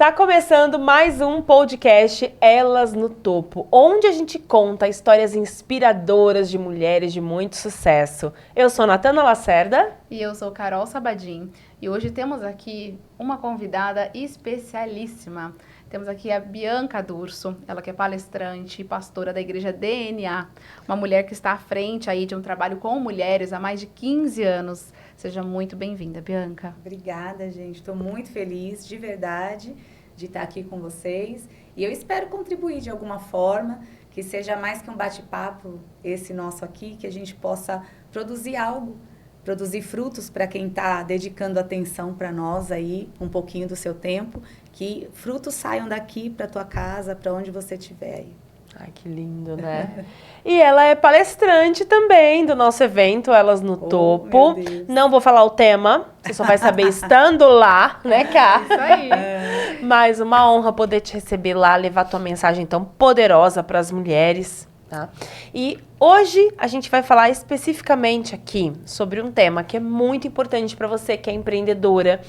Tá começando mais um podcast Elas no Topo, onde a gente conta histórias inspiradoras de mulheres de muito sucesso. Eu sou Natana Lacerda. E eu sou Carol Sabadim. E hoje temos aqui uma convidada especialíssima. Temos aqui a Bianca D'Urso, ela que é palestrante e pastora da igreja DNA. Uma mulher que está à frente aí de um trabalho com mulheres há mais de 15 anos. Seja muito bem-vinda, Bianca. Obrigada, gente. Estou muito feliz, de verdade, de estar aqui com vocês. E eu espero contribuir de alguma forma, que seja mais que um bate-papo esse nosso aqui, que a gente possa produzir algo, produzir frutos para quem está dedicando atenção para nós aí, um pouquinho do seu tempo, que frutos saiam daqui para tua casa, para onde você estiver aí. Ai, que lindo, né? E ela é palestrante também do nosso evento Elas no Topo. Meu Deus. Não vou falar o tema, você só vai saber estando lá, né, Cá? Isso aí. Mas uma honra poder te receber lá, levar tua mensagem tão poderosa para as mulheres, tá? E hoje a gente vai falar especificamente aqui sobre um tema que é muito importante para você que é empreendedora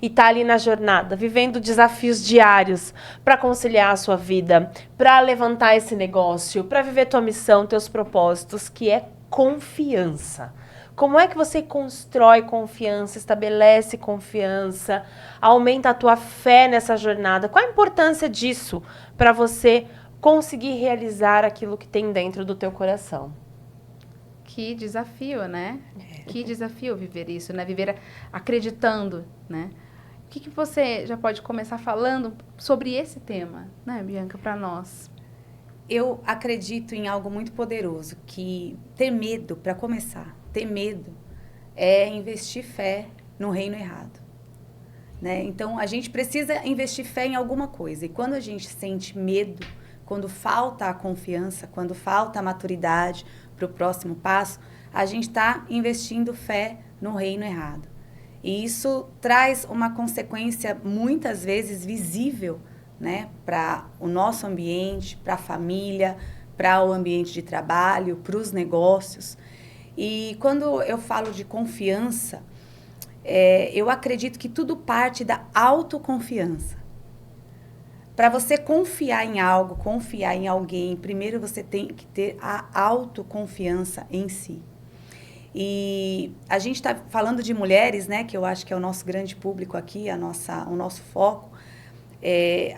e tá ali na jornada, vivendo desafios diários para conciliar a sua vida, para levantar esse negócio, para viver tua missão, teus propósitos, que é confiança. Como é que você constrói confiança, estabelece confiança, aumenta a tua fé nessa jornada? Qual a importância disso para você conseguir realizar aquilo que tem dentro do teu coração? Que desafio, né? Que desafio viver isso, né? Viver acreditando, né? O que você já pode começar falando sobre esse tema, né, Bianca, para nós? Eu acredito em algo muito poderoso, que ter medo, para começar, ter medo é investir fé no reino errado, né? Então, a gente precisa investir fé em alguma coisa. E quando a gente sente medo, quando falta a confiança, quando falta a maturidade para o próximo passo, a gente está investindo fé no reino errado. E isso traz uma consequência, muitas vezes, visível, né, para o nosso ambiente, para a família, para o ambiente de trabalho, para os negócios. E quando eu falo de confiança, eu acredito que tudo parte da autoconfiança. Para você confiar em algo, confiar em alguém, primeiro você tem que ter a autoconfiança em si. E a gente está falando de mulheres, né, que eu acho que é o nosso grande público aqui, o nosso foco.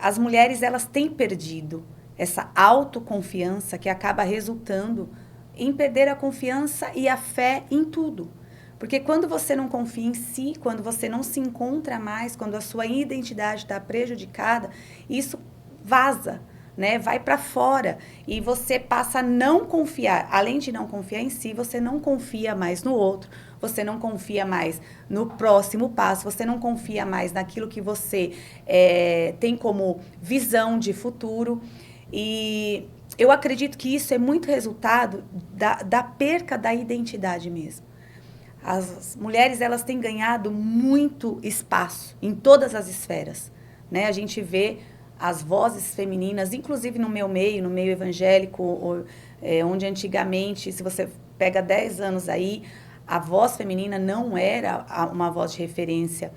As mulheres, elas têm perdido essa autoconfiança que acaba resultando em perder a confiança e a fé em tudo. Porque quando você não confia em si, quando você não se encontra mais, quando a sua identidade está prejudicada, isso vaza, né? Vai para fora e você passa a não confiar. Além de não confiar em si, você não confia mais no outro, você não confia mais no próximo passo, você não confia mais naquilo que você tem como visão de futuro. E eu acredito que isso é muito resultado da perca da identidade mesmo. As mulheres, elas têm ganhado muito espaço em todas as esferas, né? A gente vê as vozes femininas, inclusive no meu meio, no meio evangélico, onde antigamente, se você pega 10 anos aí, a voz feminina não era uma voz de referência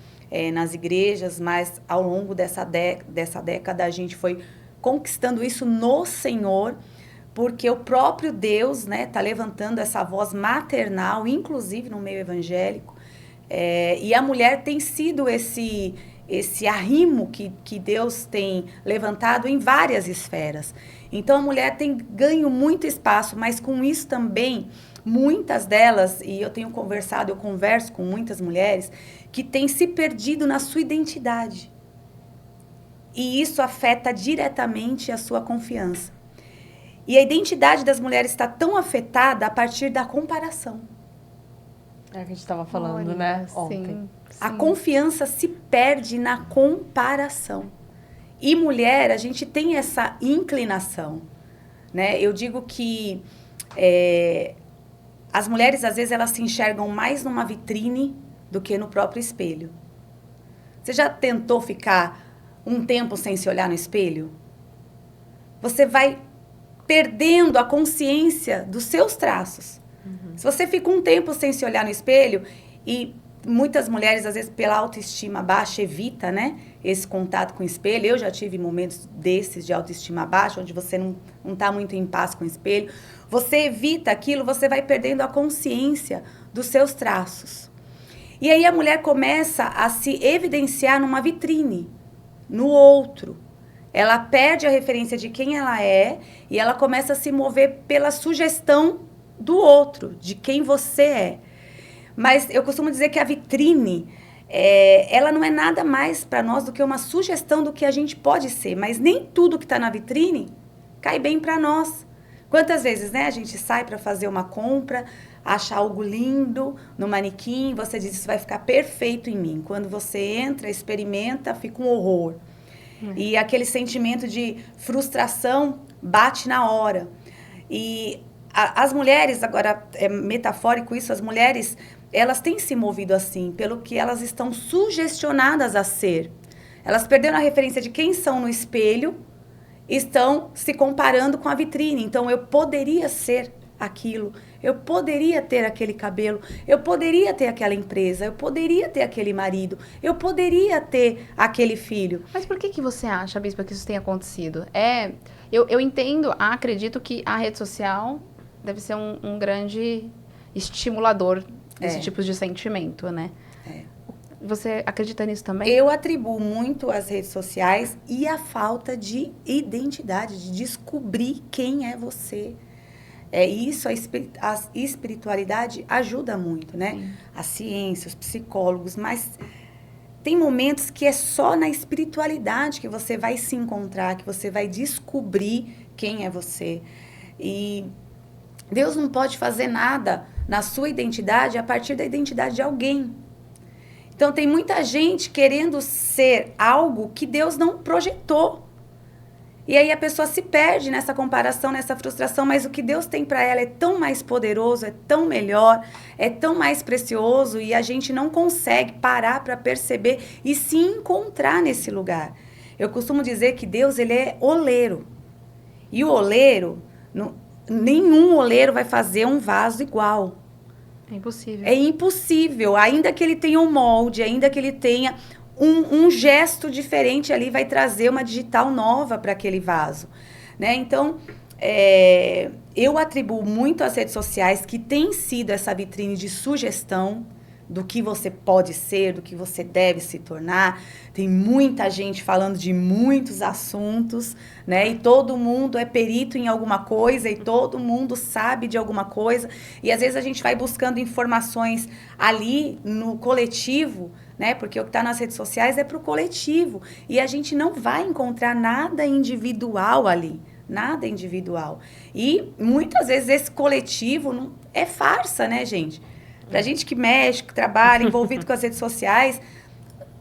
nas igrejas, mas ao longo dessa década a gente foi conquistando isso no Senhor, porque o próprio Deus, né, tá levantando essa voz maternal, inclusive no meio evangélico, e a mulher tem sido esse arrimo que Deus tem levantado em várias esferas. Então, a mulher tem ganho muito espaço, mas com isso também, muitas delas, e eu converso com muitas mulheres, que têm se perdido na sua identidade. E isso afeta diretamente a sua confiança. E a identidade das mulheres está tão afetada a partir da comparação. É o que a gente estava falando, né? Ontem. Sim. A confiança se perde na comparação. E mulher, a gente tem essa inclinação, né? Eu digo que as mulheres, às vezes, elas se enxergam mais numa vitrine do que no próprio espelho. Você já tentou ficar um tempo sem se olhar no espelho? Você vai perdendo a consciência dos seus traços. Se você fica um tempo sem se olhar no espelho, e muitas mulheres, às vezes, pela autoestima baixa, evita, né, esse contato com o espelho. Eu já tive momentos desses de autoestima baixa, onde você não está muito em paz com o espelho. Você evita aquilo, você vai perdendo a consciência dos seus traços. E aí a mulher começa a se evidenciar numa vitrine, no outro. Ela perde a referência de quem ela é e ela começa a se mover pela sugestão do outro, de quem você é. Mas eu costumo dizer que a vitrine, ela não é nada mais para nós do que uma sugestão do que a gente pode ser. Mas nem tudo que está na vitrine cai bem para nós. Quantas vezes, né, a gente sai para fazer uma compra, acha algo lindo no manequim, você diz, isso vai ficar perfeito em mim. Quando você entra, experimenta, fica um horror. E aquele sentimento de frustração bate na hora. E as mulheres, agora é metafórico isso, as mulheres, elas têm se movido assim, pelo que elas estão sugestionadas a ser. Elas perderam a referência de quem são no espelho, estão se comparando com a vitrine. Então, eu poderia ser aquilo, eu poderia ter aquele cabelo, eu poderia ter aquela empresa, eu poderia ter aquele marido, eu poderia ter aquele filho. Mas por que você acha, Bispa, que isso tem acontecido? Eu entendo, acredito que a rede social deve ser um grande estimulador desse tipo de sentimento, né? Você acredita nisso também? Eu atribuo muito às redes sociais e à falta de identidade, de descobrir quem é você. Isso, a espiritualidade ajuda muito, né? Sim. A ciência, os psicólogos, mas tem momentos que é só na espiritualidade que você vai se encontrar, que você vai descobrir quem é você. E Deus não pode fazer nada na sua identidade a partir da identidade de alguém. Então, tem muita gente querendo ser algo que Deus não projetou. E aí a pessoa se perde nessa comparação, nessa frustração, mas o que Deus tem para ela é tão mais poderoso, é tão melhor, é tão mais precioso, e a gente não consegue parar para perceber e se encontrar nesse lugar. Eu costumo dizer que Deus, ele é oleiro. E o oleiro, nenhum oleiro vai fazer um vaso igual. É impossível. É impossível, ainda que ele tenha um molde, ainda que ele tenha um gesto diferente ali, vai trazer uma digital nova para aquele vaso, né? Então, eu atribuo muito às redes sociais, que tem sido essa vitrine de sugestão do que você pode ser, do que você deve se tornar. Tem muita gente falando de muitos assuntos, né? E todo mundo é perito em alguma coisa, e todo mundo sabe de alguma coisa. E às vezes a gente vai buscando informações ali no coletivo, né? Porque o que está nas redes sociais é para o coletivo. E a gente não vai encontrar nada individual ali. Nada individual. E muitas vezes esse coletivo não é farsa, né, gente? Pra gente que mexe, que trabalha, envolvido com as redes sociais,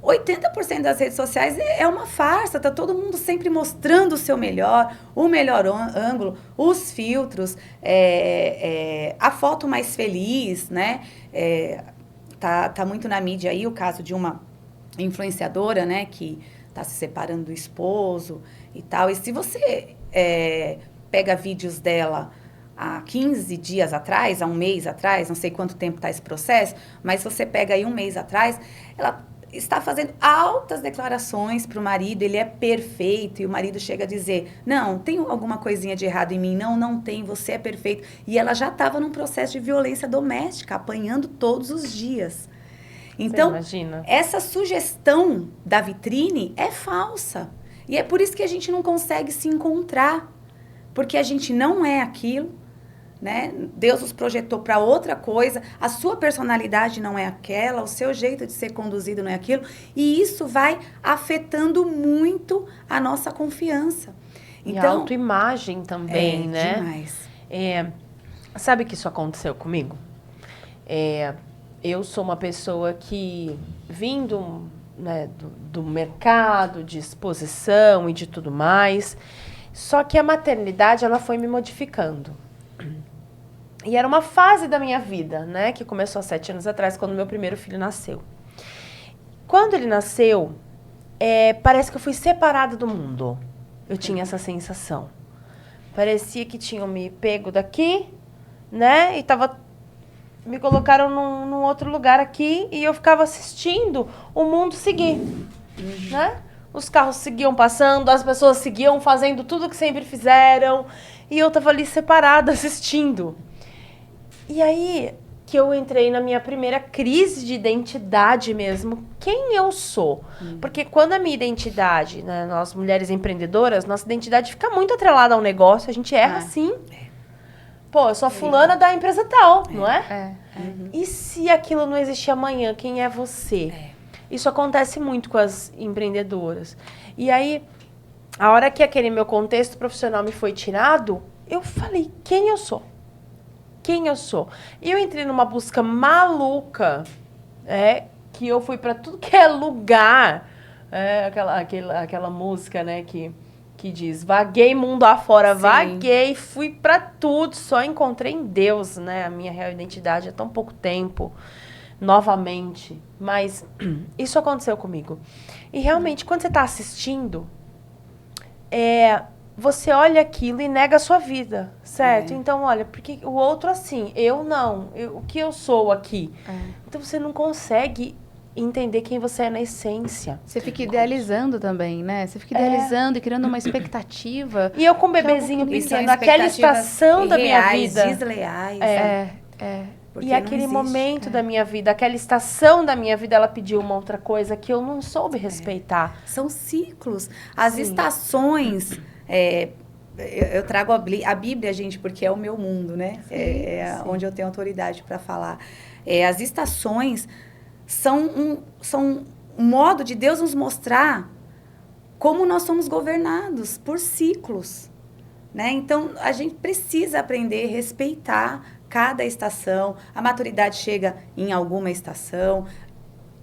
80% das redes sociais é uma farsa. Tá todo mundo sempre mostrando o seu melhor, o melhor ângulo, os filtros, a foto mais feliz, né? Tá muito na mídia aí o caso de uma influenciadora, né? Que tá se separando do esposo e tal. E se você pega vídeos dela há 15 dias atrás, há um mês atrás, não sei quanto tempo está esse processo, mas se você pega aí um mês atrás, ela está fazendo altas declarações para o marido, ele é perfeito, e o marido chega a dizer, não, tem alguma coisinha de errado em mim? Não, não tem, você é perfeito. E ela já estava num processo de violência doméstica, apanhando todos os dias. Então, essa sugestão da vitrine é falsa. E é por isso que a gente não consegue se encontrar, porque a gente não é aquilo, né? Deus nos projetou para outra coisa, a sua personalidade não é aquela, o seu jeito de ser conduzido não é aquilo, e isso vai afetando muito a nossa confiança. Então, e a autoimagem também, né? Demais. Sabe que isso aconteceu comigo? Eu sou uma pessoa que, vindo, né, do mercado, de exposição e de tudo mais, só que a maternidade, ela foi me modificando. E era uma fase da minha vida, né? Que começou há 7 anos atrás, quando meu primeiro filho nasceu. Quando ele nasceu, parece que eu fui separada do mundo. Eu tinha essa sensação. Parecia que tinham me pego daqui, né? E me colocaram num outro lugar aqui, e eu ficava assistindo o mundo seguir, né? os carros seguiam passando, as pessoas seguiam fazendo tudo que sempre fizeram, e eu tava ali separada assistindo. E aí que eu entrei na minha primeira crise de identidade mesmo, quem eu sou. Porque quando a minha identidade, né, nós mulheres empreendedoras, nossa identidade fica muito atrelada ao negócio, a gente erra sim. Pô, eu sou a fulana da empresa tal, não é? E se aquilo não existir amanhã, quem é você? Isso acontece muito com as empreendedoras. E aí, a hora que aquele meu contexto profissional me foi tirado, eu falei, quem eu sou? Quem eu sou? E eu entrei numa busca maluca, que eu fui para tudo que é lugar. Aquela música, né, que diz, vaguei mundo afora, vaguei, fui para tudo, só encontrei em Deus, né, a minha real identidade há tão pouco tempo, novamente. Mas isso aconteceu comigo. E realmente, quando você está assistindo, você olha aquilo e nega a sua vida, certo? Então, olha, porque o outro assim, eu não, o que eu sou aqui? Então, você não consegue entender quem você é na essência. Você fica idealizando também, né? Você fica idealizando e criando uma expectativa. E eu com um bebezinho pequeno, aquela estação da minha vida. Desleais. E aquele momento da minha vida, aquela estação da minha vida, ela pediu uma outra coisa que eu não soube respeitar. São ciclos. As estações... eu trago a Bíblia, gente, porque é o meu mundo, né? Onde eu tenho autoridade para falar. As estações são um modo de Deus nos mostrar como nós somos governados por ciclos, né? Então, a gente precisa aprender a respeitar cada estação. A maturidade chega em alguma estação.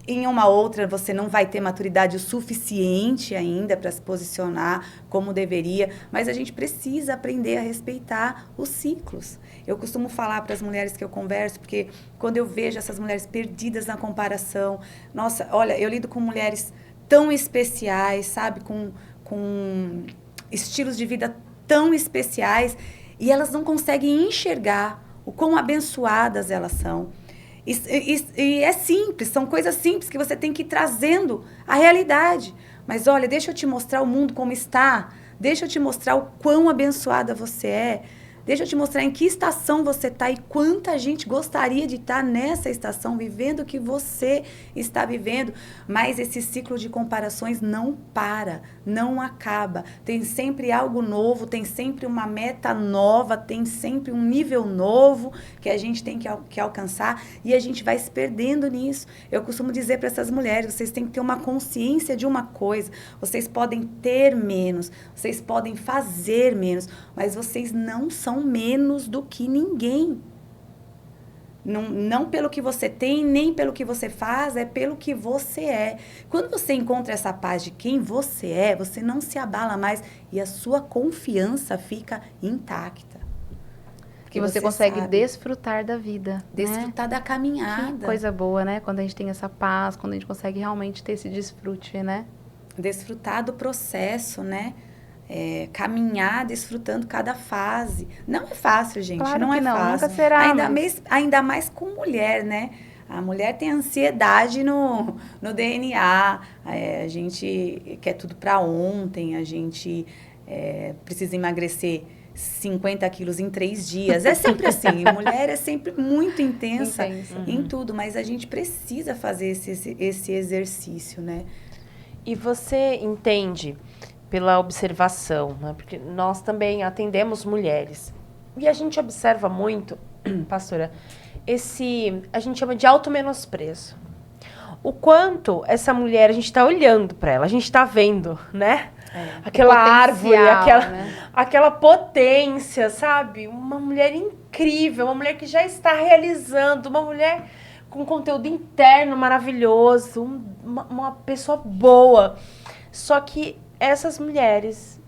Em uma outra, você não vai ter maturidade o suficiente ainda para se posicionar como deveria, mas a gente precisa aprender a respeitar os ciclos. Eu costumo falar para as mulheres que eu converso, porque quando eu vejo essas mulheres perdidas na comparação, nossa, olha, eu lido com mulheres tão especiais, sabe, com estilos de vida tão especiais, e elas não conseguem enxergar o quão abençoadas elas são. E é simples, são coisas simples que você tem que ir trazendo à realidade. Mas olha, deixa eu te mostrar o mundo como está, deixa eu te mostrar o quão abençoada você é, deixa eu te mostrar em que estação você está e quanta gente gostaria de estar nessa estação, vivendo o que você está vivendo. Mas esse ciclo de comparações não para, não acaba. Tem sempre algo novo, tem sempre uma meta nova, tem sempre um nível novo que a gente tem que alcançar e a gente vai se perdendo nisso. Eu costumo dizer para essas mulheres, vocês têm que ter uma consciência de uma coisa. Vocês podem ter menos, vocês podem fazer menos, mas vocês não são menos do que ninguém. Não pelo que você tem, nem pelo que você faz, é pelo que você é. Quando você encontra essa paz de quem você é, você não se abala mais e a sua confiança fica intacta. Porque você consegue desfrutar da vida. Desfrutar da caminhada. Que coisa boa, né? Quando a gente tem essa paz, quando a gente consegue realmente ter esse desfrute, né? Desfrutar do processo, né? Caminhar desfrutando cada fase. Não é fácil, gente. Claro não que é não, fácil. Nunca será. Ainda mais com mulher, né? A mulher tem ansiedade no DNA. A gente quer tudo para ontem. A gente precisa emagrecer 50 quilos em 3 dias. É sempre assim. Mulher é sempre muito intensa em tudo. Mas a gente precisa fazer esse exercício, né? E você entende... pela observação, né? Porque nós também atendemos mulheres. E a gente observa muito, pastora, a gente chama de auto-menosprezo. O quanto essa mulher, a gente está olhando para ela, a gente está vendo, né? Aquela árvore, aquela potência, sabe? Uma mulher incrível, uma mulher que já está realizando, uma mulher com conteúdo interno maravilhoso, uma pessoa boa. Só que essas mulheres,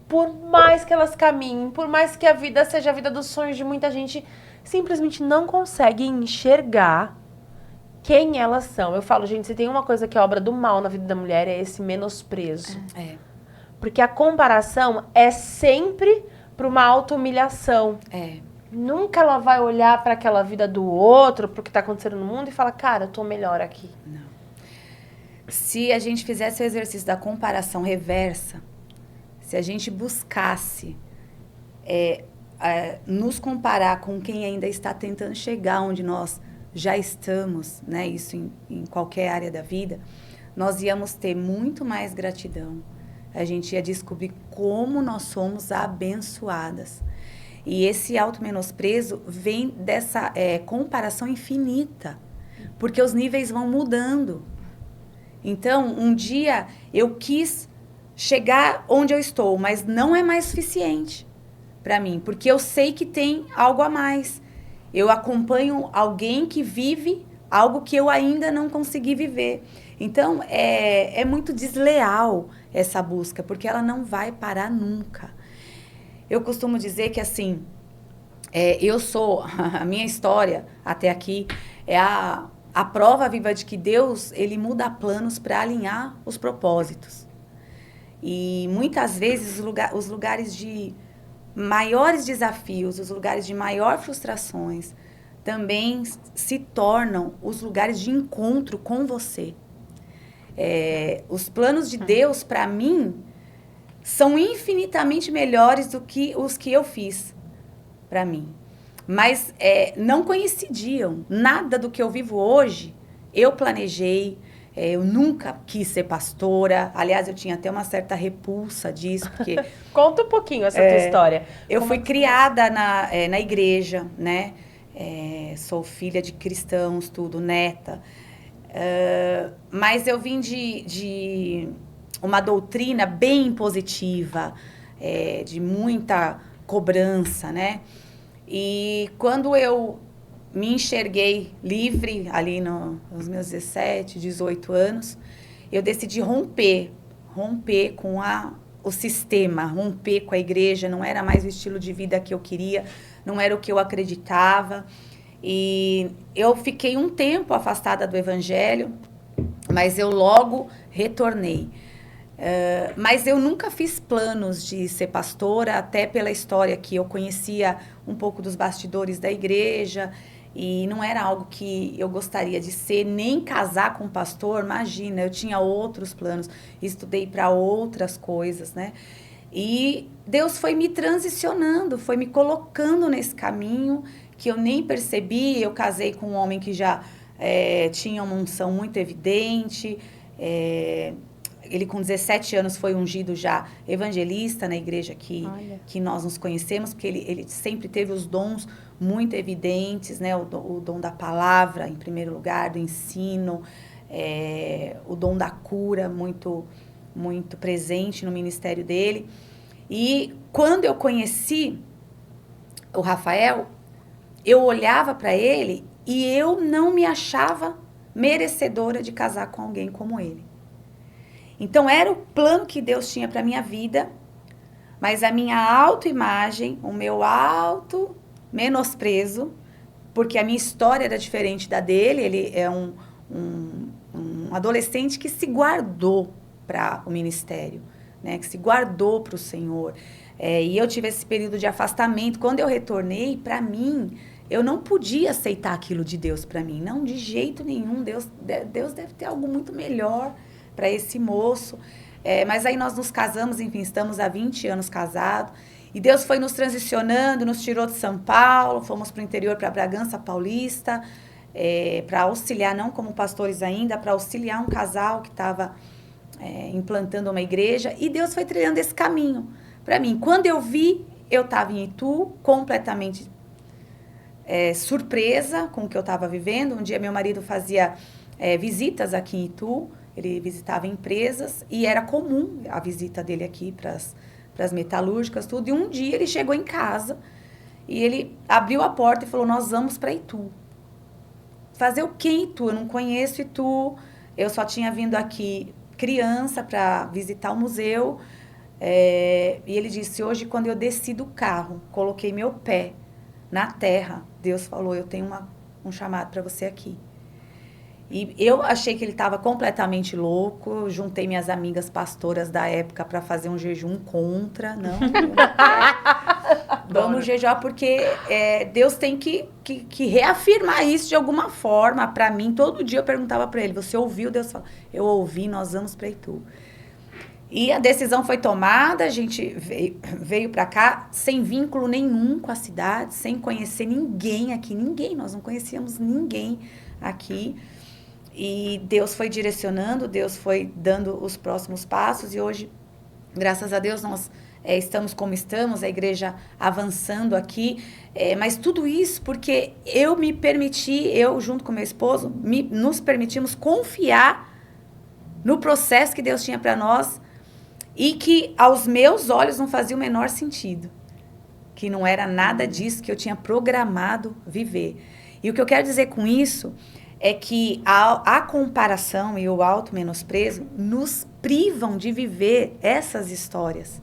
por mais que elas caminhem, por mais que a vida seja a vida dos sonhos de muita gente, simplesmente não conseguem enxergar quem elas são. Eu falo, gente, se tem uma coisa que é obra do mal na vida da mulher, é esse menosprezo. Porque a comparação é sempre para uma auto-humilhação. Nunca ela vai olhar para aquela vida do outro, para o que está acontecendo no mundo e falar, cara, eu tô melhor aqui. Não. se a gente fizesse o exercício da comparação reversa, se a gente buscasse nos comparar com quem ainda está tentando chegar onde nós já estamos, né, isso em qualquer área da vida, nós íamos ter muito mais gratidão. A gente ia descobrir como nós somos abençoadas. E esse auto-menosprezo vem dessa comparação infinita, porque os níveis vão mudando. Então, um dia eu quis chegar onde eu estou, mas não é mais suficiente para mim, porque eu sei que tem algo a mais. Eu acompanho alguém que vive algo que eu ainda não consegui viver. Então, é muito desleal essa busca, porque ela não vai parar nunca. Eu costumo dizer que, assim, a minha história até aqui é a prova viva de que Deus, ele muda planos para alinhar os propósitos. E muitas vezes os lugares de maiores desafios, os lugares de maior frustrações, também se tornam os lugares de encontro com você. Os planos de Deus, para mim, são infinitamente melhores do que os que eu fiz para mim. Mas não coincidiam. Nada do que eu vivo hoje, eu planejei. Eu nunca quis ser pastora. Aliás, eu tinha até uma certa repulsa disso, porque... Conta um pouquinho essa tua história. Eu fui criada na igreja, né? Sou filha de cristãos, tudo, neta. Mas eu vim de uma doutrina bem impositiva, de muita cobrança, né? E quando eu me enxerguei livre ali nos meus 17, 18 anos, eu decidi romper com o sistema, romper com a igreja. Não era mais o estilo de vida que eu queria, não era o que eu acreditava. E eu fiquei um tempo afastada do evangelho, mas eu logo retornei. Mas eu nunca fiz planos de ser pastora, até pela história que eu conhecia um pouco dos bastidores da igreja, e não era algo que eu gostaria de ser, nem casar com um pastor. Imagina, eu tinha outros planos, estudei para outras coisas, né? E Deus foi me transicionando, foi me colocando nesse caminho que eu nem percebi. Eu casei com um homem que já tinha uma unção muito evidente. Ele, com 17 anos, foi ungido já evangelista na igreja que nós nos conhecemos, porque ele sempre teve os dons muito evidentes, né? O dom da palavra, em primeiro lugar, do ensino, o dom da cura, muito, muito presente no ministério dele. E quando eu conheci o Rafael, eu olhava para ele e eu não me achava merecedora de casar com alguém como ele. Então, era o plano que Deus tinha para a minha vida, mas a minha autoimagem, o meu auto-menosprezo, porque a minha história era diferente da dele. Ele é um adolescente que se guardou para o ministério, né? Que se guardou para o Senhor. E eu tive esse período de afastamento. Quando eu retornei, para mim, eu não podia aceitar aquilo de Deus para mim. Não, de jeito nenhum. Deus deve ter algo muito melhor para esse moço. Mas aí nós nos casamos, enfim, estamos há 20 anos casados. E Deus foi nos transicionando, nos tirou de São Paulo, fomos para o interior, para Bragança Paulista, para auxiliar, não como pastores ainda, para auxiliar um casal que estava implantando uma igreja. E Deus foi trilhando esse caminho para mim. Quando eu vi, eu estava em Itu, completamente surpresa com o que eu estava vivendo. Um dia meu marido fazia visitas aqui em Itu. Ele visitava empresas e era comum a visita dele aqui para as metalúrgicas, tudo. E um dia ele chegou em casa e ele abriu a porta e falou: nós vamos para Itu. Fazer o que em Itu? Eu não conheço Itu, eu só tinha vindo aqui criança para visitar o museu. E ele disse: hoje, quando eu desci do carro, coloquei meu pé na terra, Deus falou: eu tenho um chamado para você aqui. E eu achei que ele estava completamente louco. Juntei minhas amigas pastoras da época para fazer um jejum contra. Não Vamos jejuar porque Deus tem que reafirmar isso de alguma forma para mim. Todo dia eu perguntava para ele, você ouviu? Deus falou, eu ouvi, nós vamos para Itu. E a decisão foi tomada, a gente veio para cá sem vínculo nenhum com a cidade, sem conhecer ninguém aqui, nós não conhecíamos ninguém aqui. E Deus foi direcionando, Deus foi dando os próximos passos e hoje, graças a Deus, nós estamos como estamos, a igreja avançando aqui, mas tudo isso porque eu me permiti, eu junto com meu esposo, nos permitimos confiar no processo que Deus tinha para nós e que aos meus olhos não fazia o menor sentido, que não era nada disso que eu tinha programado viver. E o que eu quero dizer com isso é que a comparação e o auto-menosprezo nos privam de viver essas histórias.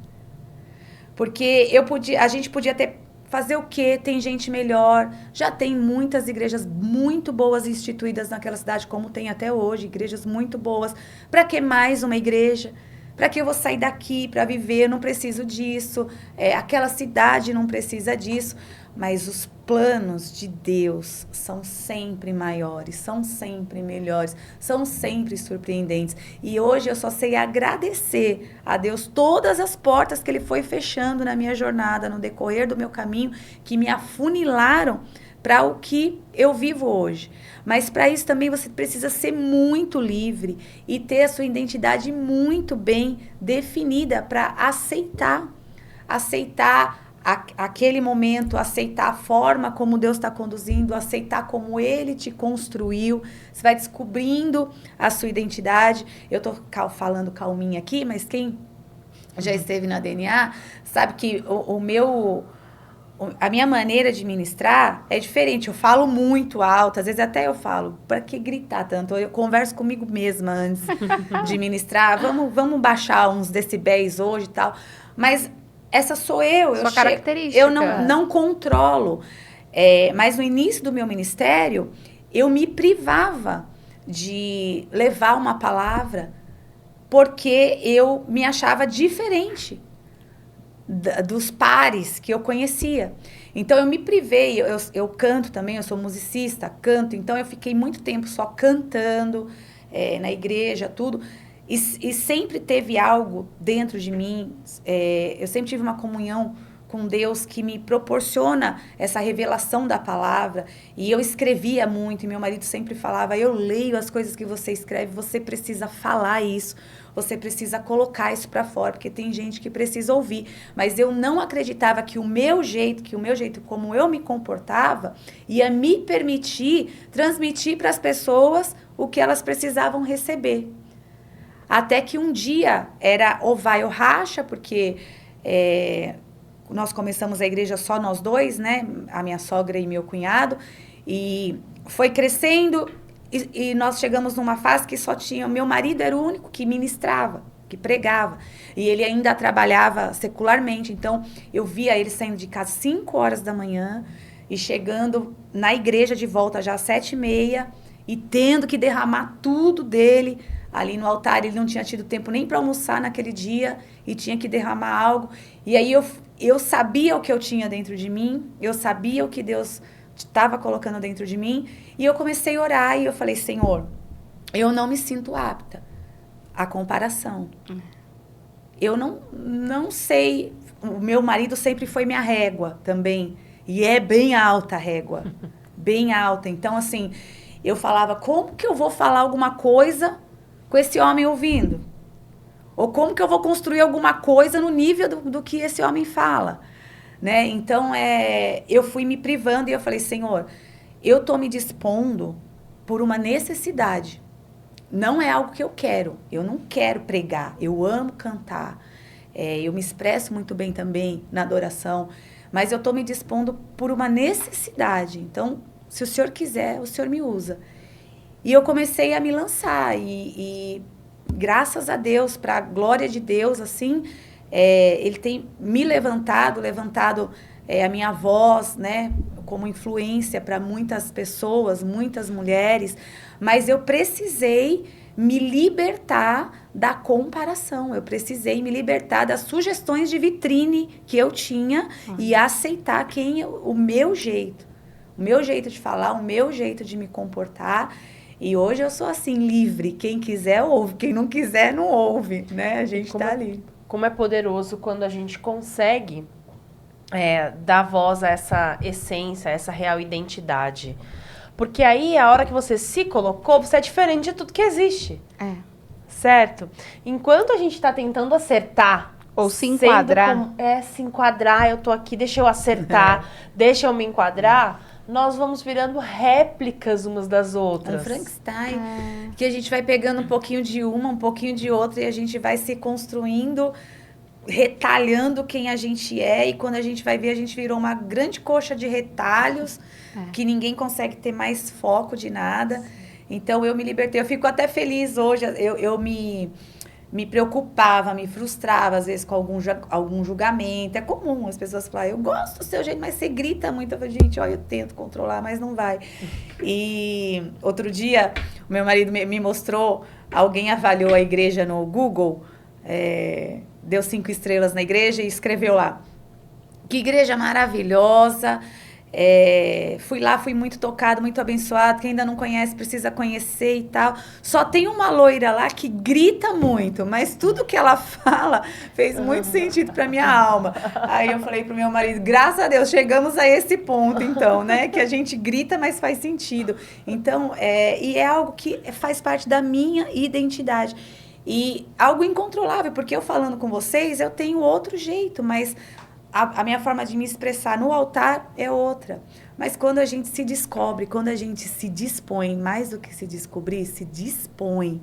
Porque a gente podia fazer o quê? Tem gente melhor, já tem muitas igrejas muito boas instituídas naquela cidade, como tem até hoje, igrejas muito boas. Para que mais uma igreja? Para que eu vou sair daqui para viver? Eu não preciso disso. Aquela cidade não precisa disso. Mas os planos de Deus são sempre maiores, são sempre melhores, são sempre surpreendentes. E hoje eu só sei agradecer a Deus todas as portas que Ele foi fechando na minha jornada, no decorrer do meu caminho, que me afunilaram para o que eu vivo hoje. Mas para isso também você precisa ser muito livre e ter a sua identidade muito bem definida para aceitar aquele momento, aceitar a forma como Deus está conduzindo, aceitar como Ele te construiu. Você vai descobrindo a sua identidade. Eu estou falando calminha aqui, mas quem já esteve na DNA sabe que a minha maneira de ministrar é diferente. Eu falo muito alto, às vezes até eu falo, para que gritar tanto? Eu converso comigo mesma antes de ministrar. Vamos baixar uns decibéis hoje e tal. Mas essa sou eu. Sua característica. Eu não controlo. Mas no início do meu ministério, eu me privava de levar uma palavra porque eu me achava diferente dos pares que eu conhecia. Então, eu me privei. Eu canto também, eu sou musicista, canto. Então, eu fiquei muito tempo só cantando na igreja, tudo. E sempre teve algo dentro de mim, eu sempre tive uma comunhão com Deus que me proporciona essa revelação da palavra. E eu escrevia muito, e meu marido sempre falava, eu leio as coisas que você escreve, você precisa falar isso, você precisa colocar isso para fora, porque tem gente que precisa ouvir. Mas eu não acreditava que o meu jeito, como eu me comportava, ia me permitir transmitir para as pessoas o que elas precisavam receber. Até que um dia era ou vai ou racha, porque nós começamos a igreja só nós dois, né? A minha sogra e meu cunhado. E foi crescendo e nós chegamos numa fase que só tinha... Meu marido era o único que ministrava, que pregava. E ele ainda trabalhava secularmente. Então, eu via ele saindo de casa às 5 horas da manhã e chegando na igreja de volta já às 7h30 e tendo que derramar tudo dele ali no altar. Ele não tinha tido tempo nem para almoçar naquele dia e tinha que derramar algo. E aí eu sabia o que eu tinha dentro de mim, eu sabia o que Deus estava colocando dentro de mim, e eu comecei a orar e eu falei, Senhor, eu não me sinto apta à comparação. Eu não sei, o meu marido sempre foi minha régua também, e é bem alta a régua, bem alta. Então, assim, eu falava, como que eu vou falar alguma coisa com esse homem ouvindo? Ou como que eu vou construir alguma coisa no nível do que esse homem fala? Né? Então, eu fui me privando e eu falei, Senhor, eu estou me dispondo por uma necessidade. Não é algo que eu quero. Eu não quero pregar. Eu amo cantar. Eu me expresso muito bem também na adoração. Mas eu estou me dispondo por uma necessidade. Então, se o Senhor quiser, o Senhor me usa. E eu comecei a me lançar. E graças a Deus, para a glória de Deus, assim... ele tem me levantado a minha voz, né, como influência para muitas pessoas, muitas mulheres, mas eu precisei me libertar da comparação. Eu precisei me libertar das sugestões de vitrine que eu tinha e aceitar o meu jeito. O meu jeito de falar, o meu jeito de me comportar. E hoje eu sou assim, livre. Quem quiser, ouve. Quem não quiser, não ouve, né? A gente tá ali. Como é poderoso quando a gente consegue dar voz a essa essência, a essa real identidade. Porque aí, a hora que você se colocou, você é diferente de tudo que existe. Certo? Enquanto a gente tá tentando acertar... Ou se enquadrar. Se enquadrar, eu tô aqui, deixa eu acertar, deixa eu me enquadrar... Nós vamos virando réplicas umas das outras. Um Frankenstein. Que a gente vai pegando um pouquinho de uma, um pouquinho de outra, e a gente vai se construindo, retalhando quem a gente é. E quando a gente vai ver, a gente virou uma grande coxa de retalhos, que ninguém consegue ter mais foco de nada. Então, eu me libertei. Eu fico até feliz hoje. Eu me preocupava, me frustrava, às vezes, com algum julgamento. É comum as pessoas falarem, eu gosto do seu jeito, mas você grita muito. Eu falei, gente, ó, eu tento controlar, mas não vai. E outro dia, o meu marido me mostrou, alguém avaliou a igreja no Google, deu 5 estrelas na igreja e escreveu lá, que igreja maravilhosa. Fui lá, fui muito tocado, muito abençoado. Quem ainda não conhece precisa conhecer e tal. Só tem uma loira lá que grita muito, mas tudo que ela fala fez muito sentido pra minha alma. Aí eu falei pro meu marido, graças a Deus, chegamos a esse ponto, então, né? Que a gente grita, mas faz sentido. Então, e é algo que faz parte da minha identidade. E algo incontrolável, porque eu falando com vocês, eu tenho outro jeito, mas a minha forma de me expressar no altar é outra. Mas quando a gente se descobre, quando a gente se dispõe, mais do que se descobrir, se dispõe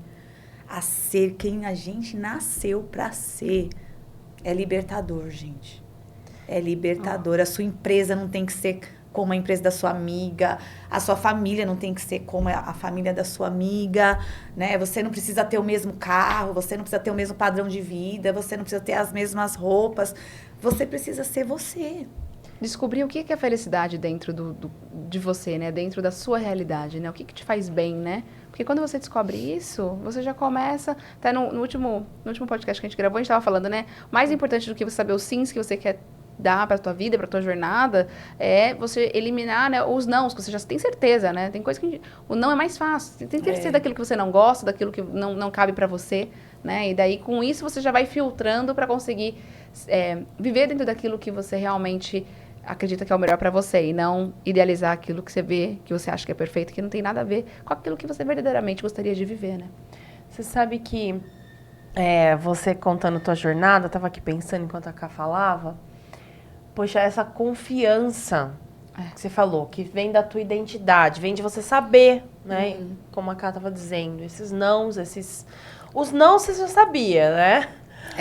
a ser quem a gente nasceu para ser, é libertador, gente. É libertador. A sua empresa não tem que ser como a empresa da sua amiga, a sua família não tem que ser como a família da sua amiga, né? Você não precisa ter o mesmo carro, você não precisa ter o mesmo padrão de vida, você não precisa ter as mesmas roupas, você precisa ser você. Descobrir o que é a felicidade dentro de você, né? Dentro da sua realidade, né? O que te faz bem, né? Porque quando você descobre isso, você já começa... Até no último podcast que a gente gravou, a gente estava falando, né? Mais importante do que você saber os sims que você quer dar para tua vida, para tua jornada, é você eliminar, né, os nãos, que você já tem certeza, né? Tem coisa que o não é mais fácil. Você tem certeza daquilo que você não gosta, daquilo que não cabe para você, né? E daí, com isso, você já vai filtrando para conseguir viver dentro daquilo que você realmente acredita que é o melhor para você e não idealizar aquilo que você vê, que você acha que é perfeito, que não tem nada a ver com aquilo que você verdadeiramente gostaria de viver, né? Você sabe que você contando tua jornada, eu tava aqui pensando enquanto a Ká falava, poxa, essa confiança que você falou, que vem da tua identidade, vem de você saber, né? Como a Ká tava dizendo, esses nãos, os nãos você já sabia, né?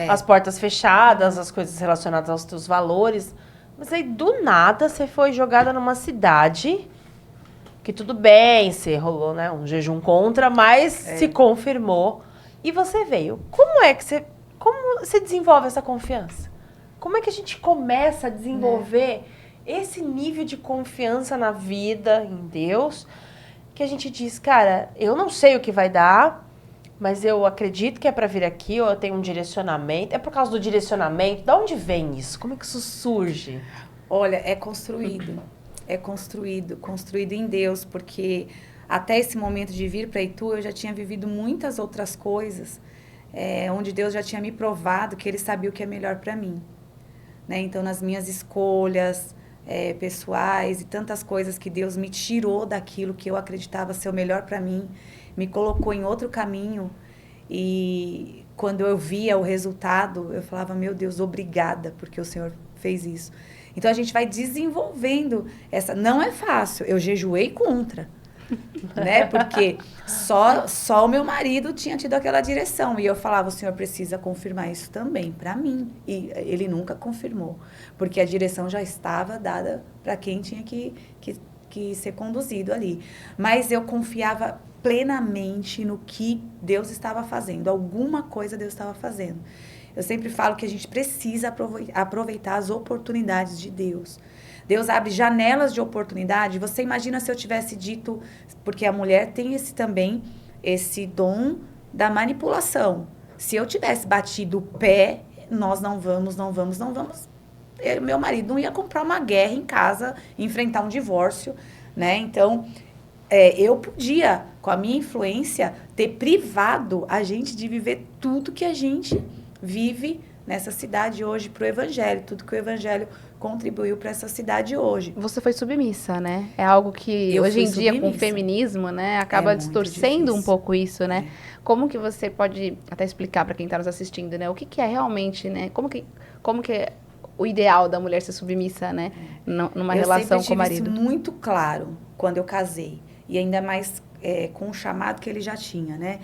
As portas fechadas, as coisas relacionadas aos teus valores. Mas aí, do nada, você foi jogada numa cidade que tudo bem, você rolou, né, um jejum contra, mas se confirmou. E você veio. Como você desenvolve essa confiança? Como é que a gente começa a desenvolver esse nível de confiança na vida, em Deus, que a gente diz, cara, eu não sei o que vai dar, mas eu acredito que é para vir aqui, ou eu tenho um direcionamento. É por causa do direcionamento? De onde vem isso? Como é que isso surge? Olha, é construído. É construído em Deus, porque até esse momento de vir para Itu, eu já tinha vivido muitas outras coisas, onde Deus já tinha me provado que Ele sabia o que é melhor para mim. Né? Então, nas minhas escolhas pessoais e tantas coisas que Deus me tirou daquilo que eu acreditava ser o melhor para mim, me colocou em outro caminho. E quando eu via o resultado, eu falava, meu Deus, obrigada, porque o Senhor fez isso. Então, a gente vai desenvolvendo essa... Não é fácil, eu jejuei contra. Né? Porque só o meu marido tinha tido aquela direção. E eu falava, o Senhor precisa confirmar isso também para mim. E Ele nunca confirmou. Porque a direção já estava dada para quem tinha que ser conduzido ali. Mas eu confiava plenamente no que Deus estava fazendo. Alguma coisa Deus estava fazendo. Eu sempre falo que a gente precisa aproveitar as oportunidades de Deus. Deus abre janelas de oportunidade. Você imagina se eu tivesse dito... Porque a mulher tem esse dom da manipulação. Se eu tivesse batido o pé, nós não vamos. Meu marido não ia comprar uma guerra em casa, enfrentar um divórcio, né? Então, eu podia, com a minha influência, ter privado a gente de viver tudo que a gente vive nessa cidade hoje para o Evangelho, tudo que o Evangelho contribuiu para essa cidade hoje. Você foi submissa, né? É algo que hoje em dia, com o feminismo, né, acaba distorcendo um pouco isso, né? Como que você pode até explicar para quem está nos assistindo, né? O que é realmente, né? Como que é o ideal da mulher ser submissa, né? Numa relação com o marido? Eu sempre tive isso muito claro quando eu casei. E ainda mais com o chamado que ele já tinha, né?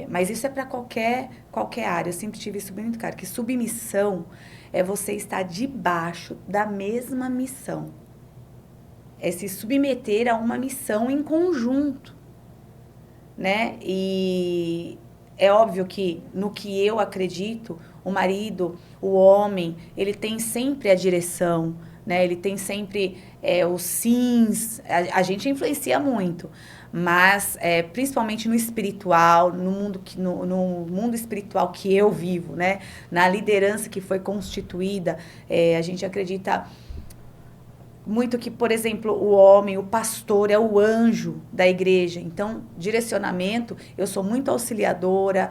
Mas isso é para qualquer área. Eu sempre tive isso muito claro, que submissão é você estar debaixo da mesma missão. É se submeter a uma missão em conjunto, né? E é óbvio que, no que eu acredito, o marido, o homem, ele tem sempre a direção, né? Ele tem sempre os sims. A gente influencia muito. Mas, principalmente no espiritual, no mundo espiritual que eu vivo, né? Na liderança que foi constituída, a gente acredita muito que, por exemplo, o homem, o pastor, é o anjo da igreja. Então, direcionamento, eu sou muito auxiliadora,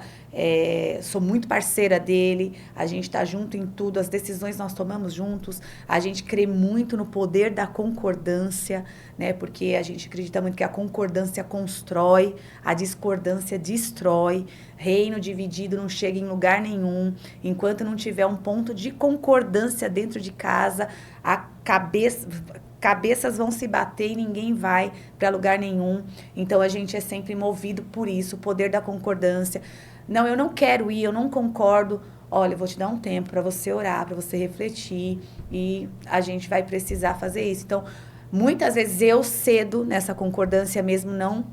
sou muito parceira dele, a gente está junto em tudo, as decisões nós tomamos juntos, a gente crê muito no poder da concordância, né? Porque a gente acredita muito que a concordância constrói, a discordância destrói, reino dividido não chega em lugar nenhum, enquanto não tiver um ponto de concordância dentro de casa, cabeças vão se bater e ninguém vai para lugar nenhum. Então, a gente é sempre movido por isso, o poder da concordância. Não, eu não quero ir, eu não concordo. Olha, eu vou te dar um tempo para você orar, para você refletir, e a gente vai precisar fazer isso. Então, muitas vezes eu cedo nessa concordância mesmo, não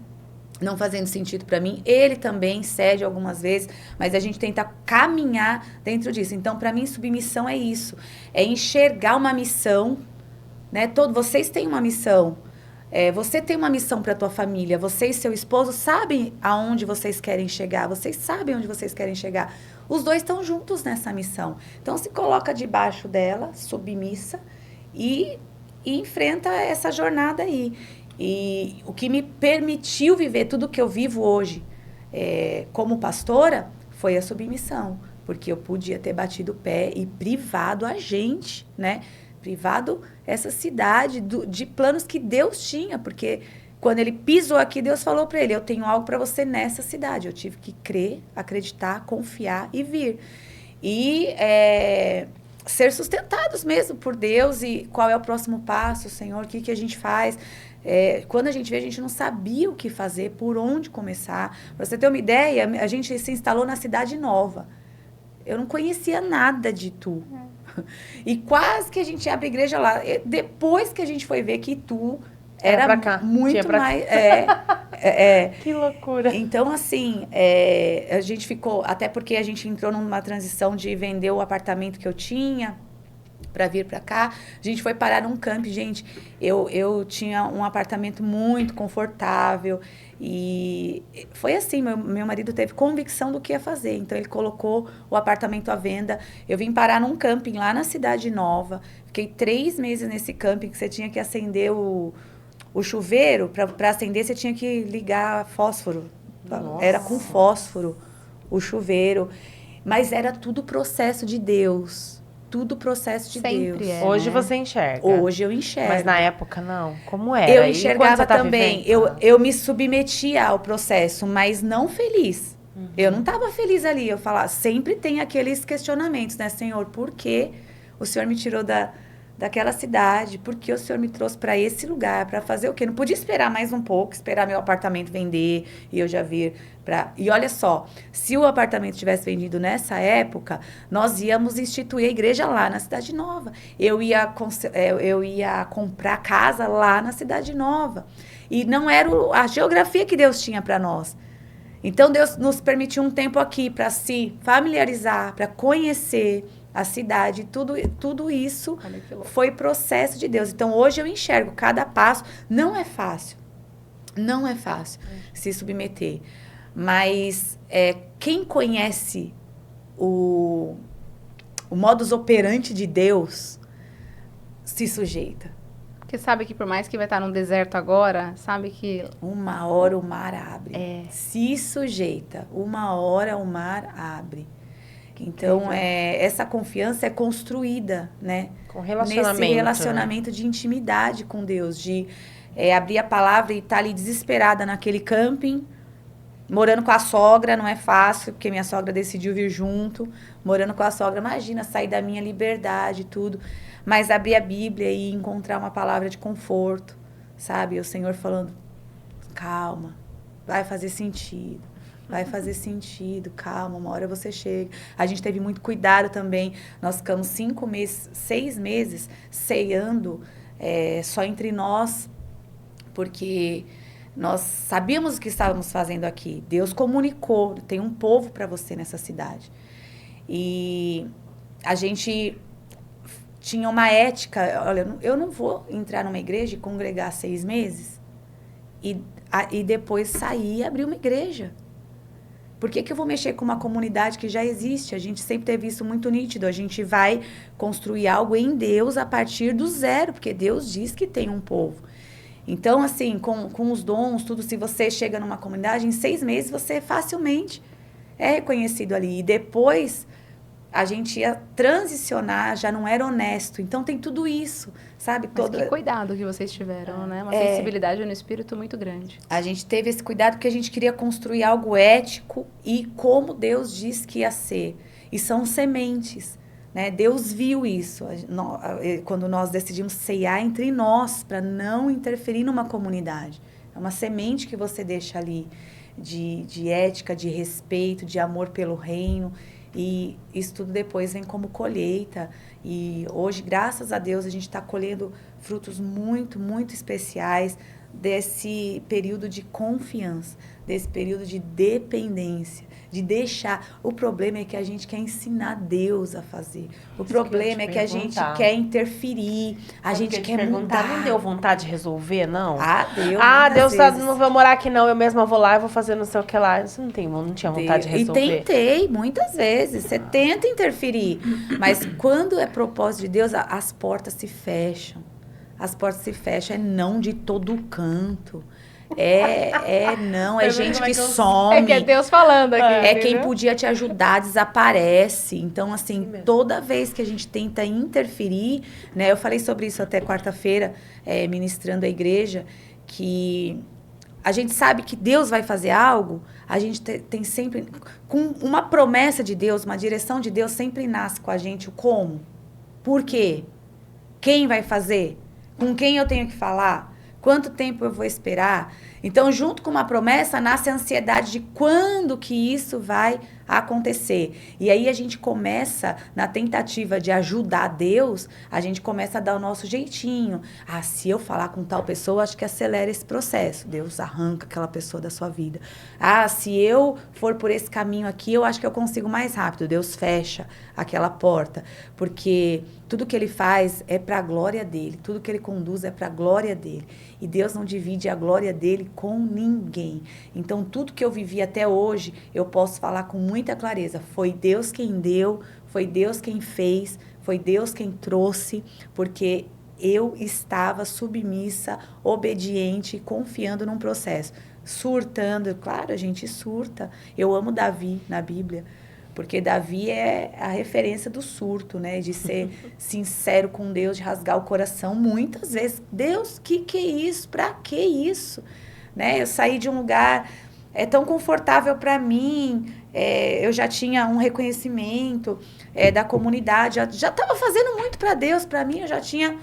fazendo sentido para mim. Ele também cede algumas vezes, mas a gente tenta caminhar dentro disso. Então, para mim, submissão é isso. É enxergar uma missão, né? Vocês têm uma missão. Você tem uma missão para a tua família. Você e seu esposo sabem aonde vocês querem chegar. Vocês sabem onde vocês querem chegar. Os dois estão juntos nessa missão. Então, se coloca debaixo dela, submissa, e enfrenta essa jornada aí. E o que me permitiu viver tudo que eu vivo hoje como pastora foi a submissão, porque eu podia ter batido o pé e privado a gente, né? Privado essa cidade de planos que Deus tinha, porque quando ele pisou aqui, Deus falou para ele: eu tenho algo para você nessa cidade. Eu tive que crer, acreditar, confiar e vir. E ser sustentados mesmo por Deus. E qual é o próximo passo, Senhor? O que a gente faz? Quando a gente vê, a gente não sabia o que fazer, por onde começar. Para você ter uma ideia, a gente se instalou na Cidade Nova. Eu não conhecia nada de Itu. E quase que a gente abre igreja lá. Depois que a gente foi ver que Itu era muito mais... Que loucura. Então, assim, a gente ficou... Até porque a gente entrou numa transição de vender o apartamento que eu tinha para vir para cá. A gente foi parar num camp, gente. Eu tinha um apartamento muito confortável e foi assim, meu marido teve convicção do que ia fazer, então ele colocou o apartamento à venda. Eu vim parar num camping lá na Cidade Nova, fiquei 3 meses nesse camping, que você tinha que acender o chuveiro. Para acender, você tinha que ligar fósforo. Nossa. Era com fósforo o chuveiro, mas era tudo processo de Deus. Tudo processo de Deus. Hoje você enxerga. Hoje eu enxergo. Mas na época não. Como era? Eu enxergava também. Eu me submetia ao processo, mas não feliz. Uhum. Eu não estava feliz ali. Eu falava, sempre tem aqueles questionamentos, né, Senhor? Por que o Senhor me tirou daquela cidade? Por que o Senhor me trouxe para esse lugar? Para fazer o quê? Não podia esperar mais um pouco, esperar meu apartamento vender e eu já vir para... E olha só, se o apartamento tivesse vendido nessa época, nós íamos instituir a igreja lá na Cidade Nova. Eu ia comprar casa lá na Cidade Nova. E não era a geografia que Deus tinha para nós. Então, Deus nos permitiu um tempo aqui para se familiarizar, para conhecer a cidade. Tudo isso foi processo de Deus. Então, hoje eu enxergo cada passo. Não é fácil. Não é fácil se submeter. Mas quem conhece o modus operandi de Deus se sujeita. Porque sabe que por mais que vai estar num deserto agora, sabe que... Uma hora o mar abre. Se sujeita. Uma hora o mar abre. Então, essa confiança é construída, né? Com relacionamento. Nesse relacionamento de intimidade com Deus. De abrir a palavra e estar ali desesperada naquele camping, morando com a sogra, não é fácil, porque minha sogra decidiu vir junto. Morando com a sogra, imagina, sair da minha liberdade e tudo. Mas abrir a Bíblia e encontrar uma palavra de conforto, sabe? O Senhor falando, calma, vai fazer sentido. Vai fazer sentido, calma, uma hora você chega. A gente teve muito cuidado também. Nós ficamos 6 meses ceando só entre nós, porque nós sabíamos o que estávamos fazendo aqui. Deus comunicou, tem um povo para você nessa cidade. E a gente tinha uma ética, olha, eu não vou entrar numa igreja e congregar 6 meses e depois sair e abrir uma igreja. Por que eu vou mexer com uma comunidade que já existe? A gente sempre teve isso muito nítido. A gente vai construir algo em Deus a partir do zero, porque Deus diz que tem um povo. Então, assim, com os dons, tudo, se você chega numa comunidade, em 6 meses você facilmente é reconhecido ali. E depois a gente ia transicionar, já não era honesto. Então tem tudo isso, sabe? Mas que cuidado que vocês tiveram, né? Uma sensibilidade no espírito muito grande. A gente teve esse cuidado porque a gente queria construir algo ético e como Deus disse que ia ser. E são sementes, né? Deus viu isso quando nós decidimos ceiar entre nós para não interferir numa comunidade. É uma semente que você deixa ali de ética, de respeito, de amor pelo reino. E isso tudo depois vem como colheita. E hoje, graças a Deus, a gente está colhendo frutos muito, muito especiais desse período de confiança, desse período de dependência, de deixar... O problema é que a gente quer ensinar Deus a fazer. O problema é que a gente quer interferir, a gente quer mudar. Não deu vontade de resolver, não? Deu. Deus não vou morar aqui não, eu mesma vou lá e vou fazer não sei o que lá. Isso não tinha vontade de resolver. E tentei, muitas vezes. Você tenta interferir, mas quando é propósito de Deus, as portas se fecham. As portas se fecham, é não de todo canto. Não, é gente que some. É que é Deus falando aqui. Quem podia te ajudar, desaparece. Então, assim, toda vez que a gente tenta interferir, né? Eu falei sobre isso até quarta-feira, ministrando a igreja, que a gente sabe que Deus vai fazer algo, a gente tem sempre... Com uma promessa de Deus, uma direção de Deus, sempre nasce com a gente o como. Por quê? Quem vai fazer? Com quem eu tenho que falar? Quanto tempo eu vou esperar? Então, junto com uma promessa, nasce a ansiedade de quando que isso vai acontecer. E aí a gente começa, na tentativa de ajudar Deus, a gente começa a dar o nosso jeitinho. Se eu falar com tal pessoa, acho que acelera esse processo. Deus arranca aquela pessoa da sua vida. Se eu for por esse caminho aqui, eu acho que eu consigo mais rápido. Deus fecha aquela porta. Porque tudo que ele faz é para a glória dele. Tudo que ele conduz é para a glória dele. E Deus não divide a glória dele com ninguém. Então, tudo que eu vivi até hoje, eu posso falar com muita clareza. Foi Deus quem deu, foi Deus quem fez, foi Deus quem trouxe, porque eu estava submissa, obediente, confiando num processo. Surtando, claro, a gente surta. Eu amo Davi na Bíblia, porque Davi é a referência do surto, né? De ser sincero com Deus, de rasgar o coração. Muitas vezes, Deus, que é isso? Pra que isso? Né? Eu saí de um lugar tão confortável para mim, eu já tinha um reconhecimento da comunidade, já estava fazendo muito para Deus, para mim, eu já tinha...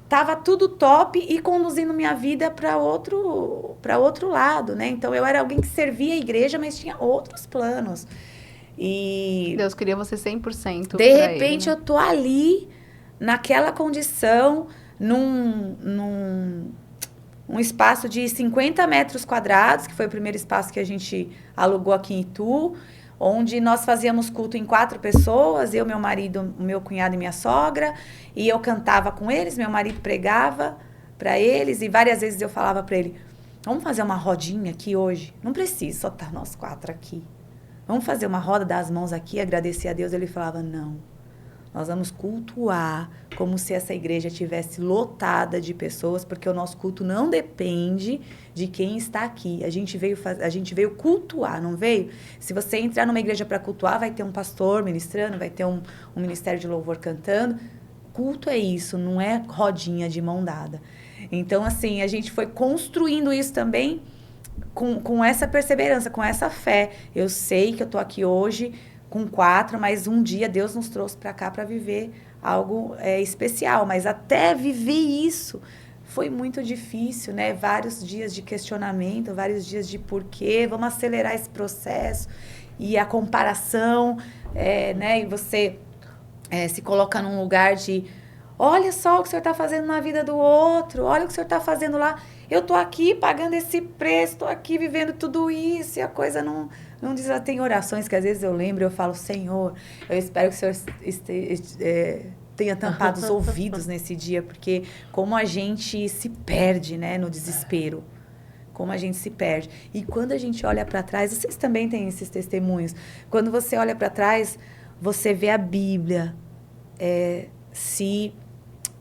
Tava tudo top e conduzindo minha vida para outro lado, né? Então, eu era alguém que servia a igreja, mas tinha outros planos. E Deus queria você 100%. De repente, eu tô ali, naquela condição, num espaço de 50 metros quadrados, que foi o primeiro espaço que a gente alugou aqui em Itu, onde nós fazíamos culto em 4 pessoas, eu, meu marido, o meu cunhado e minha sogra, e eu cantava com eles, meu marido pregava para eles, e várias vezes eu falava para ele, vamos fazer uma rodinha aqui hoje? Não precisa só estar nós 4 aqui. Vamos fazer uma roda das mãos aqui, agradecer a Deus. Ele falava, não. Nós vamos cultuar como se essa igreja tivesse lotada de pessoas, porque o nosso culto não depende de quem está aqui. A gente veio cultuar, não veio? Se você entrar numa igreja para cultuar, vai ter um pastor ministrando, vai ter um ministério de louvor cantando. Culto é isso, não é rodinha de mão dada. Então, assim, a gente foi construindo isso também com essa perseverança, com essa fé. Eu sei que eu estou aqui hoje com 4, mas um dia Deus nos trouxe para cá para viver algo especial. Mas até viver isso foi muito difícil, né? Vários dias de questionamento, vários dias de porquê, vamos acelerar esse processo. E a comparação, né? E você se coloca num lugar de... Olha só o que o senhor está fazendo na vida do outro, olha o que o senhor está fazendo lá. Eu estou aqui pagando esse preço, estou aqui vivendo tudo isso, e a coisa não diz. Tem orações que às vezes eu lembro, eu falo, Senhor, eu espero que o senhor tenha tampado os ouvidos nesse dia, porque como a gente se perde, né, no desespero. Como a gente se perde. E quando a gente olha para trás, vocês também têm esses testemunhos, quando você olha para trás, você vê a Bíblia se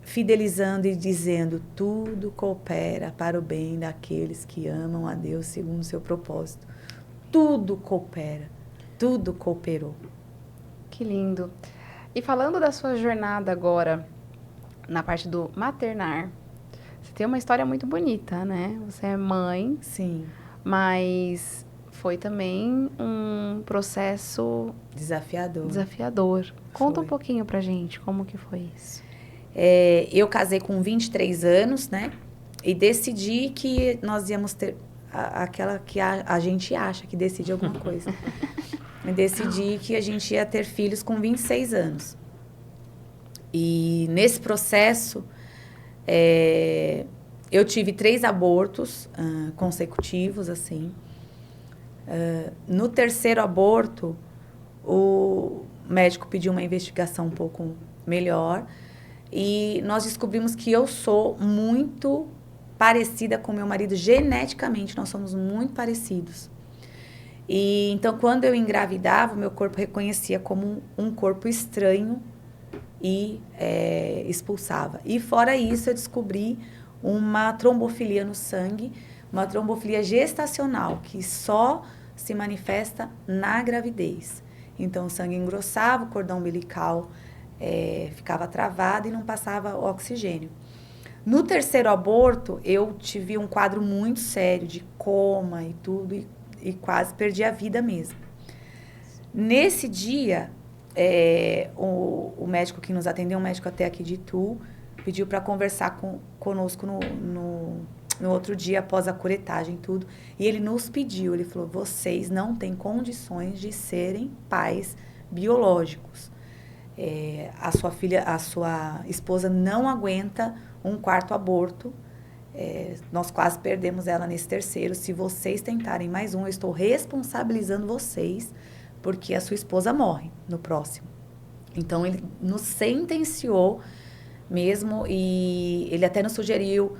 fidelizando e dizendo, tudo coopera para o bem daqueles que amam a Deus segundo o seu propósito. Tudo coopera, tudo cooperou. Que lindo. E falando da sua jornada agora, na parte do maternar, você tem uma história muito bonita, né? Você é mãe. Sim. Mas foi também um processo... Desafiador. Conta um pouquinho pra gente, como que foi isso? Eu casei com 23 anos, né? E decidi que nós íamos ter aquela que a gente acha que decide alguma coisa. E decidi que a gente ia ter filhos com 26 anos. E nesse processo, eu tive 3 abortos consecutivos, assim. No terceiro aborto, o médico pediu uma investigação um pouco melhor. E nós descobrimos que eu sou muito parecida com meu marido geneticamente, nós somos muito parecidos. E então, quando eu engravidava, o meu corpo reconhecia como um corpo estranho e expulsava. E fora isso, eu descobri uma trombofilia no sangue, uma trombofilia gestacional, que só se manifesta na gravidez. Então, o sangue engrossava, o cordão umbilical ficava travado e não passava oxigênio. No terceiro aborto, eu tive um quadro muito sério de coma e tudo, e quase perdi a vida mesmo. Nesse dia, o médico que nos atendeu, um médico até aqui de Itu, pediu para conversar conosco no outro dia, após a curetagem e tudo. E ele nos pediu, ele falou, vocês não têm condições de serem pais biológicos. A sua esposa não aguenta um 4º aborto. Nós quase perdemos ela nesse terceiro. Se vocês tentarem mais um, eu estou responsabilizando vocês, porque a sua esposa morre no próximo. Então, ele nos sentenciou mesmo, e ele até nos sugeriu,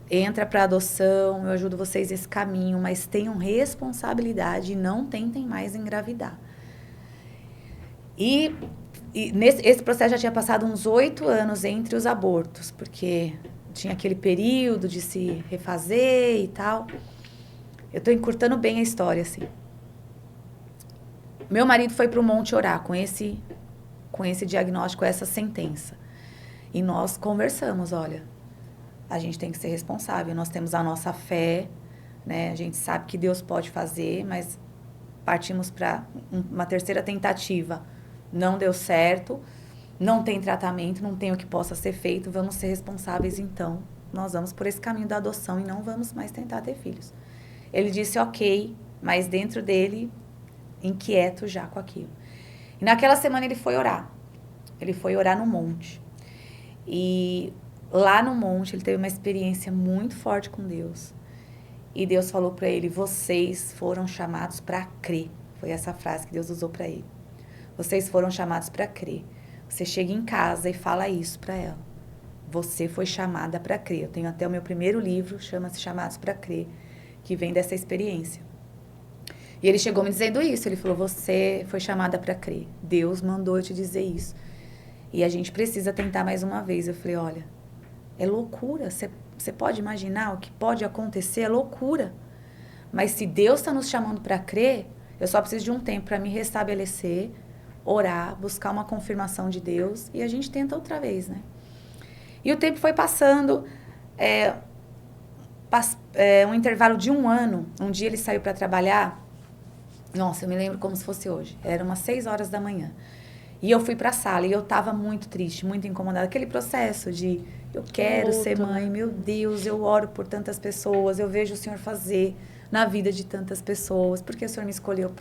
entra para adoção, eu ajudo vocês nesse caminho, mas tenham responsabilidade e não tentem mais engravidar. E esse processo já tinha passado uns 8 anos entre os abortos, porque tinha aquele período de se refazer e tal. Eu estou encurtando bem a história, assim. Meu marido foi para o monte orar com esse diagnóstico, essa sentença. E nós conversamos, olha, a gente tem que ser responsável, nós temos a nossa fé, né? A gente sabe que Deus pode fazer, mas partimos para uma terceira tentativa. Não deu certo, não tem tratamento, não tem o que possa ser feito, vamos ser responsáveis então. Nós vamos por esse caminho da adoção e não vamos mais tentar ter filhos. Ele disse ok, mas dentro dele, inquieto já com aquilo. E naquela semana ele foi orar. Ele foi orar no monte. E lá no monte ele teve uma experiência muito forte com Deus. E Deus falou para ele, vocês foram chamados para crer. Foi essa frase que Deus usou para ele. Vocês foram chamados para crer. Você chega em casa e fala isso para ela. Você foi chamada para crer. Eu tenho até o meu primeiro livro, chama-se Chamados para Crer. que vem dessa experiência. E ele chegou me dizendo isso, ele falou, você foi chamada para crer, Deus mandou eu te dizer isso. E a gente precisa tentar mais uma vez. Eu falei, olha, é loucura, você pode imaginar o que pode acontecer, é loucura. Mas se Deus está nos chamando para crer, eu só preciso de um tempo para me restabelecer, orar, buscar uma confirmação de Deus e a gente tenta outra vez, né? E o tempo foi passando, um intervalo de 1 ano, um dia ele saiu para trabalhar, nossa, eu me lembro como se fosse hoje, era umas 6 horas da manhã. E eu fui para a sala e eu estava muito triste, muito incomodada. Aquele processo de eu quero ser mãe, meu Deus, eu oro por tantas pessoas, eu vejo o Senhor fazer na vida de tantas pessoas, por que o Senhor me escolheu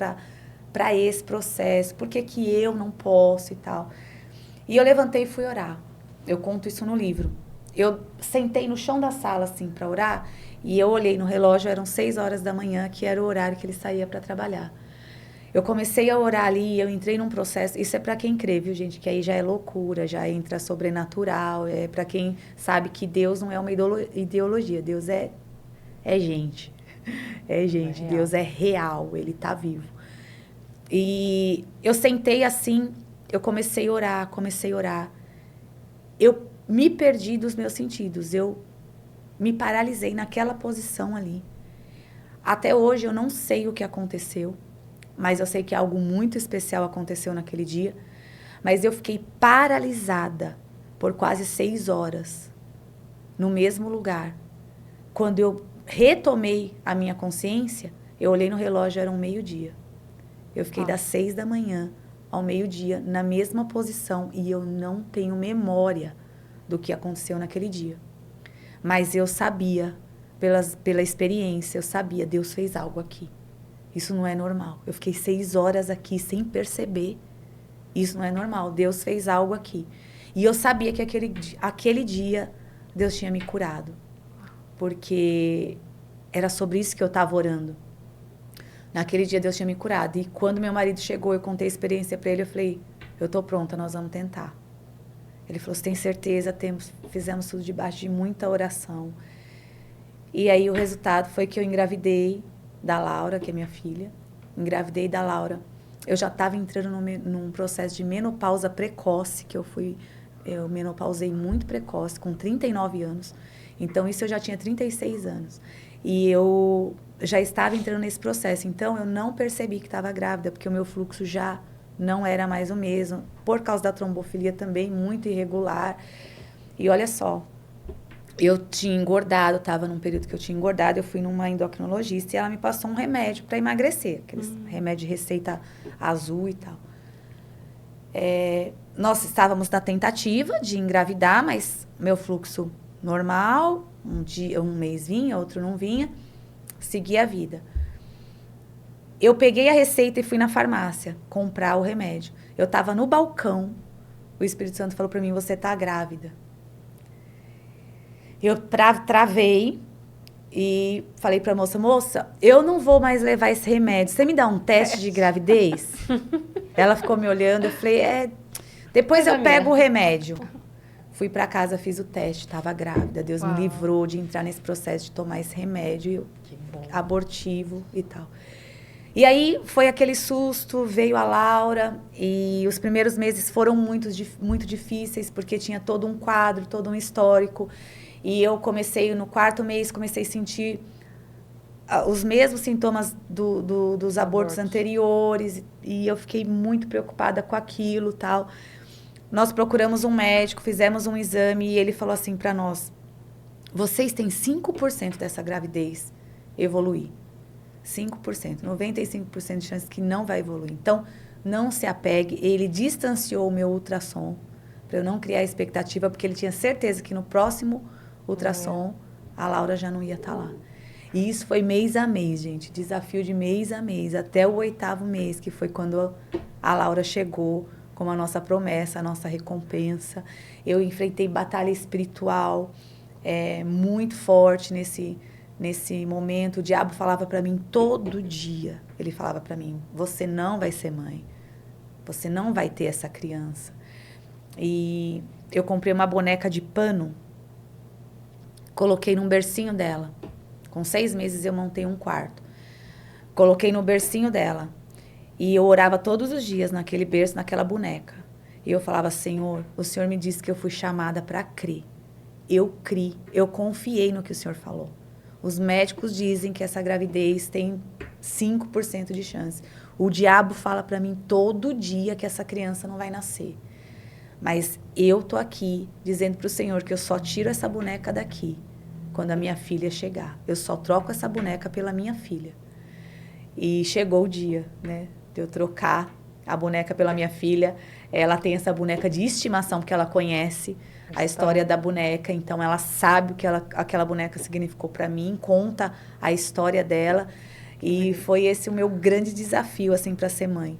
para esse processo, por que eu não posso e tal. E eu levantei e fui orar. Eu conto isso no livro. Eu sentei no chão da sala, assim, para orar, e eu olhei no relógio, eram 6 horas da manhã, que era o horário que ele saía para trabalhar. Eu comecei a orar ali, eu entrei num processo, isso é para quem crê, viu, gente, que aí já é loucura, já entra sobrenatural, é para quem sabe que Deus não é uma ideologia, Deus é gente. É gente, Deus é real, Ele tá vivo. E eu sentei assim, eu comecei a orar. Eu me perdi dos meus sentidos, eu me paralisei naquela posição ali. Até hoje eu não sei o que aconteceu, mas eu sei que algo muito especial aconteceu naquele dia. Mas eu fiquei paralisada por quase 6 horas, no mesmo lugar. Quando eu retomei a minha consciência, eu olhei no relógio, era 12:00. Eu fiquei das 6 da manhã ao 12:00, na mesma posição, e eu não tenho memória do que aconteceu naquele dia. Mas eu sabia, pela experiência, eu sabia, Deus fez algo aqui. Isso não é normal. Eu fiquei 6 horas aqui sem perceber. Isso não é normal. Deus fez algo aqui. E eu sabia que aquele dia Deus tinha me curado. Porque era sobre isso que eu estava orando. Naquele dia Deus tinha me curado. E quando meu marido chegou, eu contei a experiência para ele, eu falei, eu tô pronta, nós vamos tentar. Ele falou, você tem certeza? Fizemos tudo debaixo de muita oração. E aí o resultado foi que eu engravidei da Laura, que é minha filha. Engravidei da Laura. Eu já estava entrando num processo de menopausa precoce, que eu menopausei muito precoce, com 39 anos. Então, isso eu já tinha 36 anos. E eu já estava entrando nesse processo. Então, eu não percebi que estava grávida, porque o meu fluxo já não era mais o mesmo. Por causa da trombofilia também, muito irregular. E olha só, eu tinha engordado, estava num período que eu tinha engordado, eu fui numa endocrinologista e ela me passou um remédio para emagrecer. Aqueles remédio de receita azul e tal. Nós estávamos na tentativa de engravidar, mas meu fluxo normal, um mês vinha, outro não vinha, segui a vida. Eu peguei a receita e fui na farmácia comprar o remédio. Eu estava no balcão, o Espírito Santo falou para mim, você está grávida. Eu travei e falei para a moça, eu não vou mais levar esse remédio, você me dá um teste de gravidez? Ela ficou me olhando, eu falei, depois eu pego o remédio. Fui para casa, fiz o teste, estava grávida. Deus me livrou de entrar nesse processo de tomar esse remédio abortivo e tal. E aí foi aquele susto, veio a Laura e os primeiros meses foram muito difíceis, porque tinha todo um quadro, todo um histórico. E eu comecei, no 4º mês, comecei a sentir os mesmos sintomas dos abortos anteriores. E eu fiquei muito preocupada com aquilo e tal. Nós procuramos um médico, fizemos um exame e ele falou assim para nós, vocês têm 5% dessa gravidez evoluir. 5%, 95% de chance que não vai evoluir. Então, não se apegue. Ele distanciou o meu ultrassom para eu não criar expectativa, porque ele tinha certeza que no próximo ultrassom a Laura já não ia estar lá. E isso foi mês a mês, gente. Desafio de mês a mês, até o 8º mês, que foi quando a Laura chegou como a nossa promessa, a nossa recompensa. Eu enfrentei batalha espiritual muito forte nesse momento. O diabo falava para mim todo dia. Ele falava para mim, você não vai ser mãe. Você não vai ter essa criança. E eu comprei uma boneca de pano, coloquei num bercinho dela, Com 6 meses eu montei um quarto. Coloquei no bercinho dela. E eu orava todos os dias naquele berço, naquela boneca. E eu falava, Senhor, o Senhor me disse que eu fui chamada para crer. Eu criei, eu confiei no que o Senhor falou. Os médicos dizem que essa gravidez tem 5% de chance. O diabo fala para mim todo dia que essa criança não vai nascer. Mas eu tô aqui dizendo para o Senhor que eu só tiro essa boneca daqui quando a minha filha chegar. Eu só troco essa boneca pela minha filha. E chegou o dia, né, de eu trocar a boneca pela minha filha. Ela tem essa boneca de estimação, porque ela conhece a história da boneca. Então, ela sabe o que aquela boneca significou para mim, conta a história dela. E foi esse o meu grande desafio, assim, para ser mãe.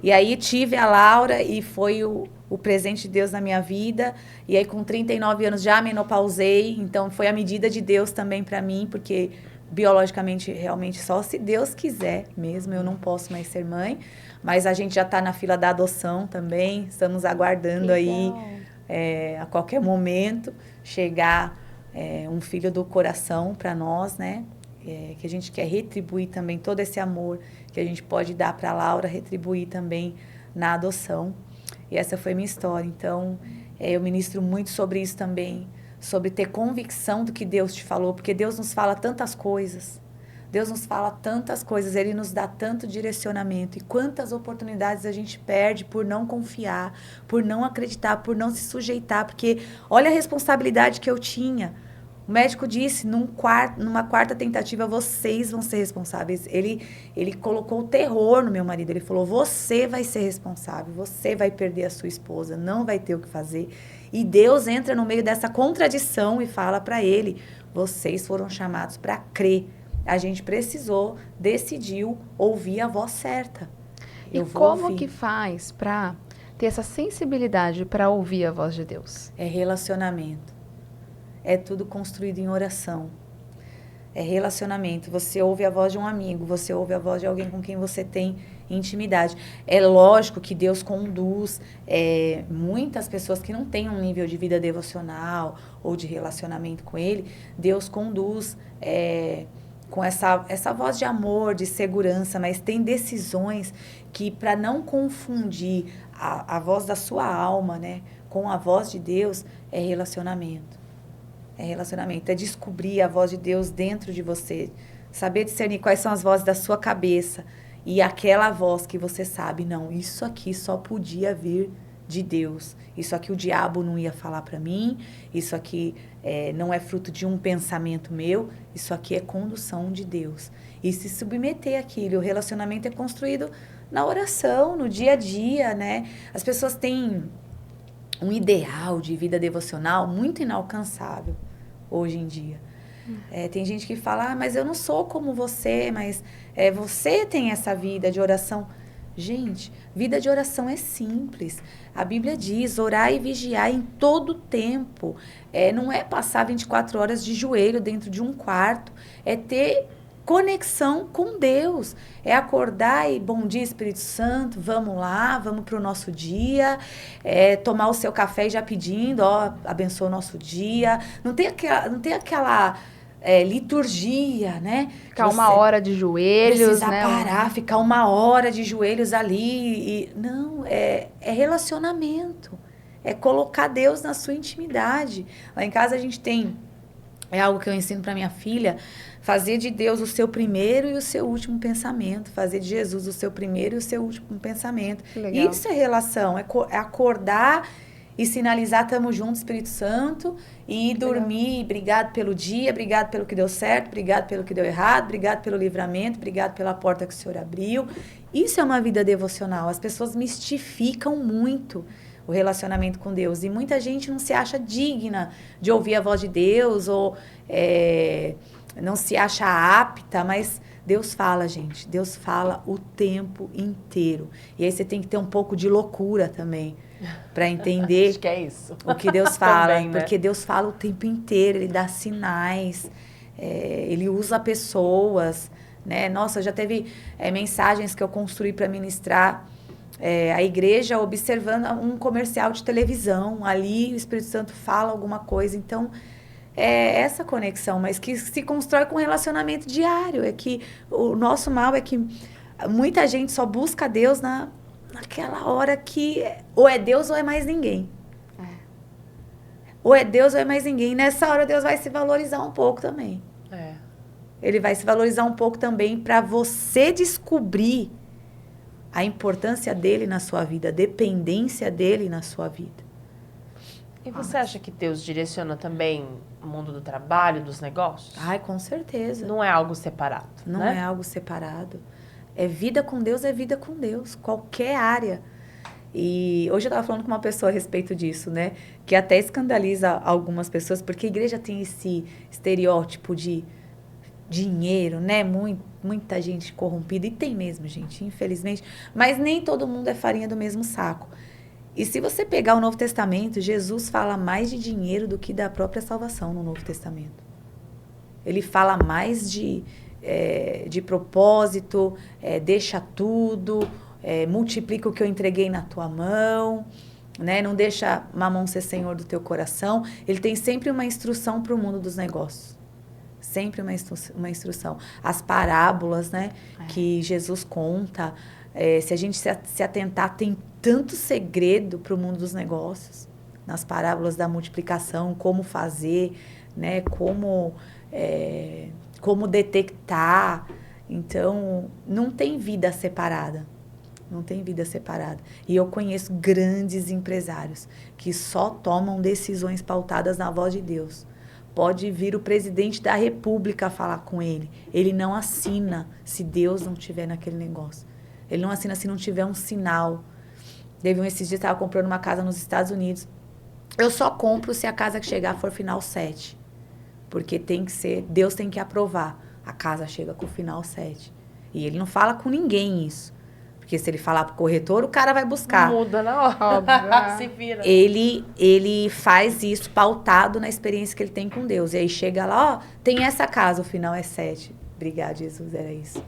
E aí, tive a Laura e foi o presente de Deus na minha vida. E aí, com 39 anos, já menopausei. Então, foi a medida de Deus também para mim, porque biologicamente, realmente, só se Deus quiser mesmo, eu não posso mais ser mãe. Mas a gente já está na fila da adoção também. Estamos aguardando aí, a qualquer momento, chegar um filho do coração para nós, né? Que a gente quer retribuir também todo esse amor que a gente pode dar para a Laura, retribuir também na adoção. E essa foi minha história. Então, eu ministro muito sobre isso também, sobre ter convicção do que Deus te falou, porque Deus nos fala tantas coisas. Deus nos fala tantas coisas, Ele nos dá tanto direcionamento. E quantas oportunidades a gente perde por não confiar, por não acreditar, por não se sujeitar. Porque olha a responsabilidade que eu tinha. O médico disse, numa quarta tentativa, vocês vão ser responsáveis. Ele colocou o terror no meu marido. Ele falou, você vai ser responsável, você vai perder a sua esposa, não vai ter o que fazer. E Deus entra no meio dessa contradição e fala para ele, vocês foram chamados para crer. A gente decidiu ouvir a voz certa. E como que faz para ter essa sensibilidade para ouvir a voz de Deus? É relacionamento. É tudo construído em oração. É relacionamento. Você ouve a voz de um amigo, você ouve a voz de alguém com quem você tem intimidade. É lógico que Deus conduz muitas pessoas que não têm um nível de vida devocional ou de relacionamento com Ele. Deus conduz com essa voz de amor, de segurança, mas tem decisões que, para não confundir a voz da sua alma, né, com a voz de Deus, é relacionamento. É relacionamento, é descobrir a voz de Deus dentro de você, saber discernir quais são as vozes da sua cabeça e aquela voz que você sabe, não, isso aqui só podia vir de Deus, isso aqui o diabo não ia falar para mim, isso aqui não é fruto de um pensamento meu, isso aqui é condução de Deus. E se submeter àquilo, o relacionamento é construído na oração, no dia a dia, né? As pessoas têm um ideal de vida devocional muito inalcançável hoje em dia. Tem gente que fala, mas eu não sou como você, mas você tem essa vida de oração. Gente, vida de oração é simples. A Bíblia diz, orar e vigiar em todo tempo. Não é passar 24 horas de joelho dentro de um quarto. É ter conexão com Deus, é acordar e bom dia Espírito Santo, vamos lá, vamos para o nosso dia, tomar o seu café já pedindo, abençoa o nosso dia, não tem aquela liturgia, né? Ficar uma hora de joelhos, precisa né? parar, ficar uma hora de joelhos ali, não, é relacionamento, é colocar Deus na sua intimidade. Lá em casa a gente tem, é algo que eu ensino para minha filha, fazer de Deus o seu primeiro e o seu último pensamento. Fazer de Jesus o seu primeiro e o seu último pensamento. Isso é relação, é acordar e sinalizar, estamos juntos, Espírito Santo, e dormir, obrigado pelo dia, obrigado pelo que deu certo, obrigado pelo que deu errado, obrigado pelo livramento, obrigado pela porta que o Senhor abriu. Isso é uma vida devocional. As pessoas mistificam muito o relacionamento com Deus. E muita gente não se acha digna de ouvir a voz de Deus, ou não se acha apta, mas Deus fala, gente. Deus fala o tempo inteiro. E aí você tem que ter um pouco de loucura também, para entender Acho que é isso. o que Deus fala. Também, né? Porque Deus fala o tempo inteiro, Ele dá sinais, Ele usa pessoas, né? Nossa, já teve mensagens que eu construí para ministrar a igreja observando um comercial de televisão. Ali o Espírito Santo fala alguma coisa. Então, é essa conexão, mas que se constrói com relacionamento diário. É que o nosso mal é que muita gente só busca Deus naquela hora que ou é Deus ou é mais ninguém. Ou é Deus ou é mais ninguém. Nessa hora Deus vai se valorizar um pouco também. Ele vai se valorizar um pouco também para você descobrir a importância dele na sua vida, a dependência dele na sua vida. E você acha que Deus direciona também o mundo do trabalho, dos negócios? Ai, com certeza. Não é algo separado, Não né? é algo separado. É vida com Deus, é vida com Deus. Qualquer área. E hoje eu estava falando com uma pessoa a respeito disso, né? Que até escandaliza algumas pessoas, porque a igreja tem esse estereótipo de dinheiro, né? Muita gente corrompida. E tem mesmo, gente, infelizmente. Mas nem todo mundo é farinha do mesmo saco. E se você pegar o Novo Testamento, Jesus fala mais de dinheiro do que da própria salvação no Novo Testamento. Ele fala mais de propósito, deixa tudo, multiplica o que eu entreguei na tua mão, né? Não deixa mamão ser senhor do teu coração. Ele tem sempre uma instrução para o mundo dos negócios. Sempre uma instrução. As parábolas, né? Que Jesus conta. Se a gente se atentar, tem tanto segredo para o mundo dos negócios. Nas parábolas da multiplicação, como fazer, né? Como detectar. Então, não tem vida separada. Não tem vida separada. E eu conheço grandes empresários que só tomam decisões pautadas na voz de Deus. Pode vir o presidente da República falar com ele. Ele não assina se Deus não estiver naquele negócio. Ele não assina se não tiver um sinal. Esses dias estava comprando uma casa nos Estados Unidos. Eu só compro se a casa que chegar for final 7. Porque tem que ser, Deus tem que aprovar. A casa chega com o final 7. E ele não fala com ninguém isso. Porque se ele falar pro corretor, o cara vai buscar. Muda na hora. Se vira. Ele faz isso pautado na experiência que ele tem com Deus. E aí chega lá, tem essa casa, o final é 7. Obrigada, Jesus, era isso.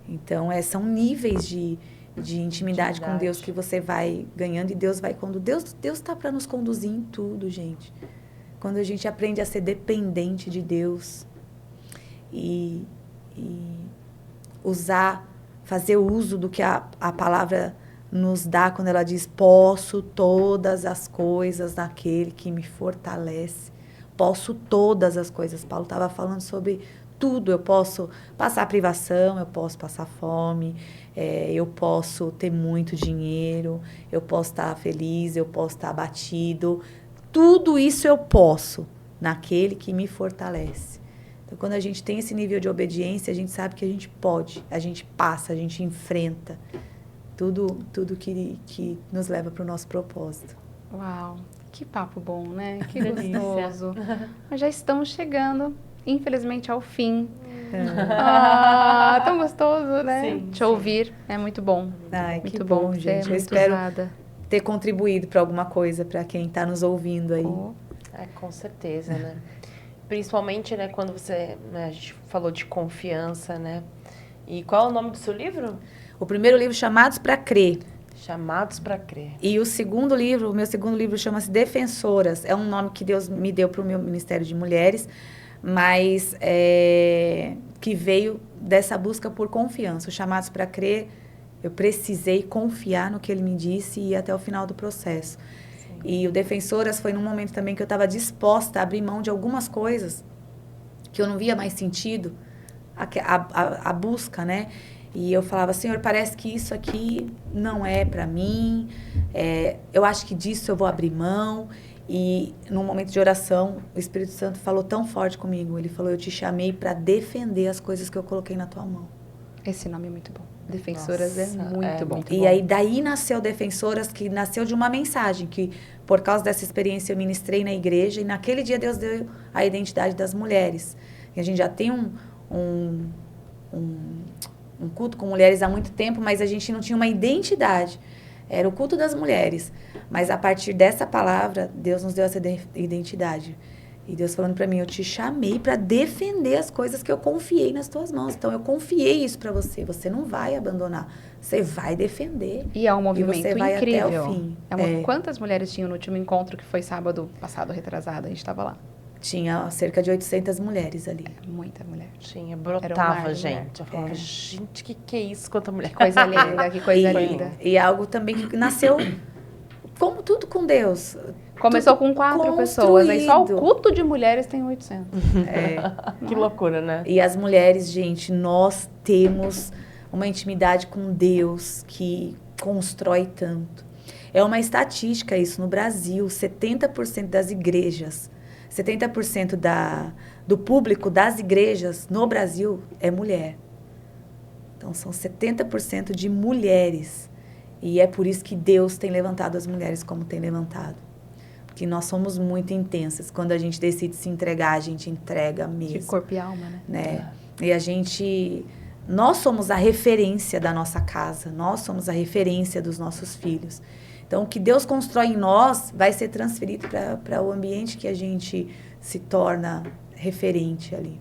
Então, são níveis de intimidade com Deus que você vai ganhando. E Deus vai quando Deus tá para nos conduzir em tudo, gente. Quando a gente aprende a ser dependente de Deus e fazer uso do que a palavra nos dá quando ela diz: posso todas as coisas naquele que me fortalece. Posso todas as coisas. Paulo estava falando sobre tudo. Eu posso passar privação, eu posso passar fome, eu posso ter muito dinheiro, eu posso estar feliz, eu posso estar abatido. Tudo isso eu posso naquele que me fortalece. Então, quando a gente tem esse nível de obediência, a gente sabe que a gente pode, a gente passa, a gente enfrenta tudo que nos leva para o nosso propósito. Uau, que papo bom, né? Que gostoso. Mas já estamos chegando, infelizmente, ao fim. Tão gostoso, né? Sim, Te ouvir é muito bom. Ai, muito que bom, gente. Eu espero ter contribuído para alguma coisa, para quem está nos ouvindo aí. Com certeza, né? Principalmente, né, quando a gente falou de confiança, né? E qual é o nome do seu livro? O primeiro livro, Chamados para Crer. Chamados para Crer. E o segundo livro, o meu segundo livro chama-se Defensoras. É um nome que Deus me deu para o meu Ministério de Mulheres, mas que veio dessa busca por confiança. O Chamados para Crer, eu precisei confiar no que ele me disse e ir até o final do processo. Sim. E o Defensoras foi num momento também que eu estava disposta a abrir mão de algumas coisas que eu não via mais sentido, a busca, né? E eu falava: Senhor, parece que isso aqui não é para mim, eu acho que disso eu vou abrir mão. E num momento de oração, o Espírito Santo falou tão forte comigo. Ele falou: eu te chamei para defender as coisas que eu coloquei na tua mão. Esse nome é muito bom. Defensoras. Nossa, muito bom. E aí daí nasceu Defensoras, que nasceu de uma mensagem que, por causa dessa experiência, eu ministrei na igreja. E naquele dia Deus deu a identidade das mulheres. E a gente já tem um culto com mulheres há muito tempo, mas a gente não tinha uma identidade. Era o culto das mulheres. Mas a partir dessa palavra, Deus nos deu essa identidade. E Deus falando para mim: eu te chamei para defender as coisas que eu confiei nas tuas mãos. Então, eu confiei isso para você. Você não vai abandonar. Você vai defender. E é um movimento e você vai incrível. Até o fim. Quantas mulheres tinham no último encontro, que foi sábado passado, retrasado? A gente estava lá. tinha cerca de 800 mulheres ali. Muita mulher. Tinha, Era um brotava, mar de gente. Eu falava, É. gente, que é isso? Quanta mulher. Que coisa linda, que coisa e, linda. e algo também que nasceu como tudo com Deus. Começou Tudo com 4 pessoas, aí só o construído. culto de mulheres tem 800. Que loucura, né? E as mulheres, gente, nós temos uma intimidade com Deus que constrói tanto. É uma estatística isso no Brasil, 70% das igrejas, 70% do público das igrejas no Brasil é mulher. Então são 70% de mulheres. E é por isso que Deus tem levantado as mulheres como tem levantado. Porque nós somos muito intensas. Quando a gente decide se entregar, a gente entrega De mesmo. corpo e alma, né? Né? E a gente... Nós somos a referência da nossa casa. Nós somos a referência dos nossos filhos. Então, o que Deus constrói em nós vai ser transferido para o ambiente que a gente se torna referente ali.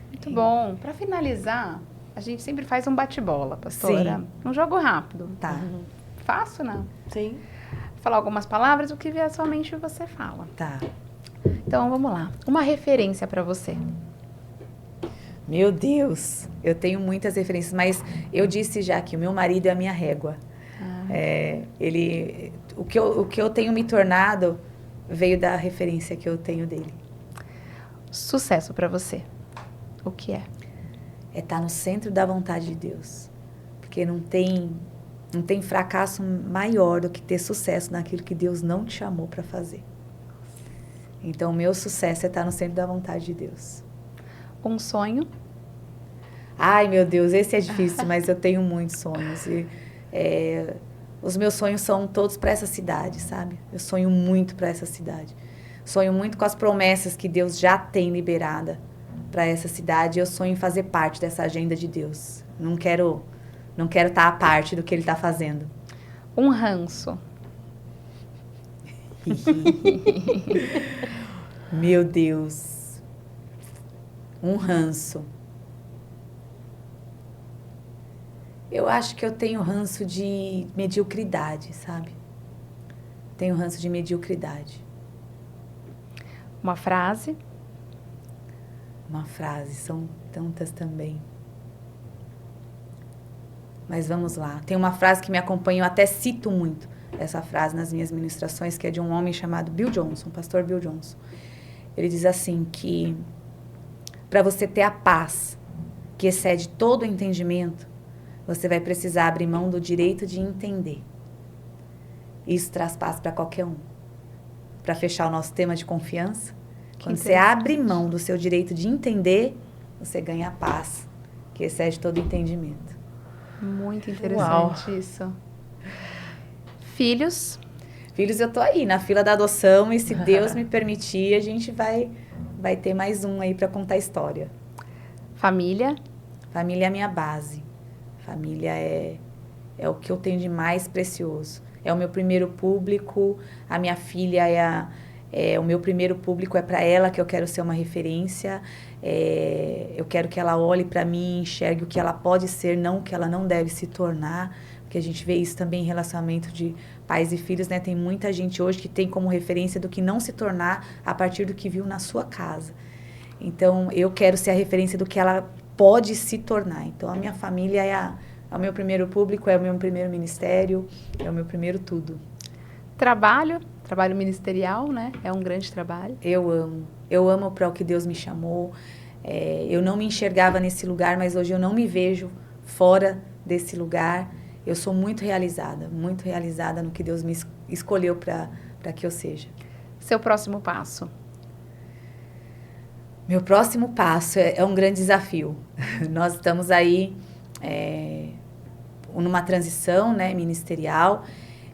Muito bom. Para finalizar, a gente sempre faz um bate-bola, pastora. Sim. Um jogo rápido. Tá, Fácil, não? Sim. Falar algumas palavras, o que vier à sua mente você fala. tá. Então, vamos lá. Uma referência para você. Meu Deus, eu tenho muitas referências, mas eu disse já que o meu marido é a minha régua. O que eu tenho me tornado veio da referência que eu tenho dele. Sucesso para você. O que é? É estar no centro da vontade de Deus. Porque não tem fracasso maior do que ter sucesso naquilo que Deus não te chamou para fazer. Então, o meu sucesso é estar no centro da vontade de Deus. Um sonho. Ai, meu Deus, esse é difícil, mas eu tenho muitos sonhos. E, os meus sonhos são todos para essa cidade, sabe? Eu sonho muito para essa cidade. Sonho muito com as promessas que Deus já tem liberada para essa cidade. Eu sonho em fazer parte dessa agenda de Deus. Não quero estar à parte do que Ele está fazendo. Um ranço. Meu Deus. Um ranço. Eu acho que eu tenho ranço de mediocridade, sabe? Tenho ranço de mediocridade. Uma frase. Uma frase, são tantas também. Mas vamos lá. Tem uma frase que me acompanha, eu até cito muito essa frase nas minhas ministrações, que é de um homem chamado Bill Johnson, pastor Bill Johnson. Ele diz assim que para você ter a paz que excede todo o entendimento, você vai precisar abrir mão do direito de entender. Isso traz paz para qualquer um. Para fechar o nosso tema de confiança, quando você abre mão do seu direito de entender, você ganha a paz que excede todo o entendimento. Muito interessante isso. Filhos. Filhos, eu tô aí na fila da adoção e se Deus me permitir, a gente vai ter mais um aí para contar a história. Família. Família é a minha base. Família é o que eu tenho de mais precioso. É o meu primeiro público, a minha filha o meu primeiro público, é para ela que eu quero ser uma referência. Eu quero que ela olhe para mim, enxergue o que ela pode ser, não o que ela não deve se tornar. Porque a gente vê isso também em relacionamento de pais e filhos, né? Tem muita gente hoje que tem como referência do que não se tornar a partir do que viu na sua casa. Então, eu quero ser a referência do que ela pode se tornar. Então, a minha família é o meu primeiro público, é o meu primeiro ministério, é o meu primeiro tudo. Trabalho ministerial, né? É um grande trabalho. Eu amo para o que Deus me chamou. Eu não me enxergava nesse lugar, mas hoje eu não me vejo fora desse lugar. Eu sou muito realizada no que Deus me escolheu para que eu seja. Seu próximo passo? Meu próximo passo é um grande desafio. Nós estamos aí numa transição, né, ministerial,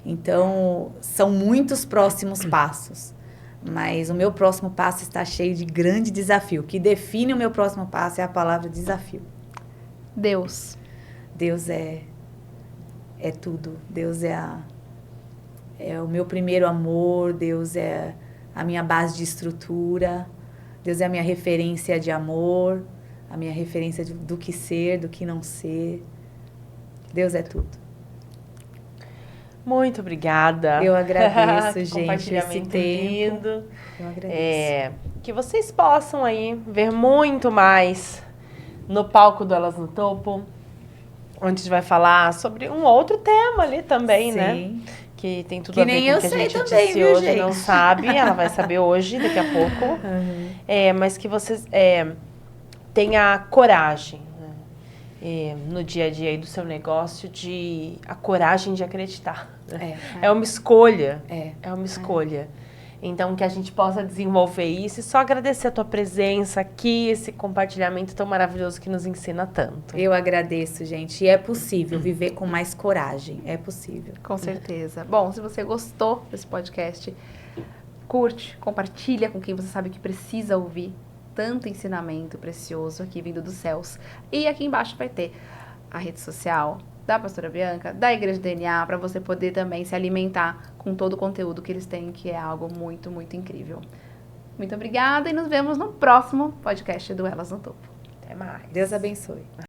então são muitos próximos passos. Mas o meu próximo passo está cheio de grande desafio. O que define o meu próximo passo é a palavra desafio. Deus. Deus é tudo. Deus é o meu primeiro amor. Deus é a minha base de estrutura. Deus é a minha referência de amor, a minha referência do que ser, do que não ser. Deus é tudo. Muito obrigada. Eu agradeço, Que gente, compartilhamento esse tempo. lindo. Eu agradeço. Que vocês possam aí ver muito mais no palco do Elas no Topo, onde a gente vai falar sobre um outro tema ali também, Sim. né? Que tem tudo Que a ver nem com o eu que a sei gente também, disse viu, hoje, gente? não sabe. Ela vai saber hoje, daqui a pouco. Uhum. Mas que vocês tenham coragem, né? No dia a dia aí do seu negócio, a coragem de acreditar. Né? É uma escolha. É uma escolha. Então, que a gente possa desenvolver isso e só agradecer a tua presença aqui, esse compartilhamento tão maravilhoso que nos ensina tanto. Eu agradeço, gente. E é possível viver com mais coragem. É possível. Com certeza. Bom, se você gostou desse podcast, curte, compartilha com quem você sabe que precisa ouvir tanto ensinamento precioso aqui vindo dos céus. E aqui embaixo vai ter a rede social da Pastora Bianca, da Igreja DNA, para você poder também se alimentar com todo o conteúdo que eles têm, que é algo muito, muito incrível. Muito obrigada e nos vemos no próximo podcast do Elas no Topo. Até mais. Deus abençoe.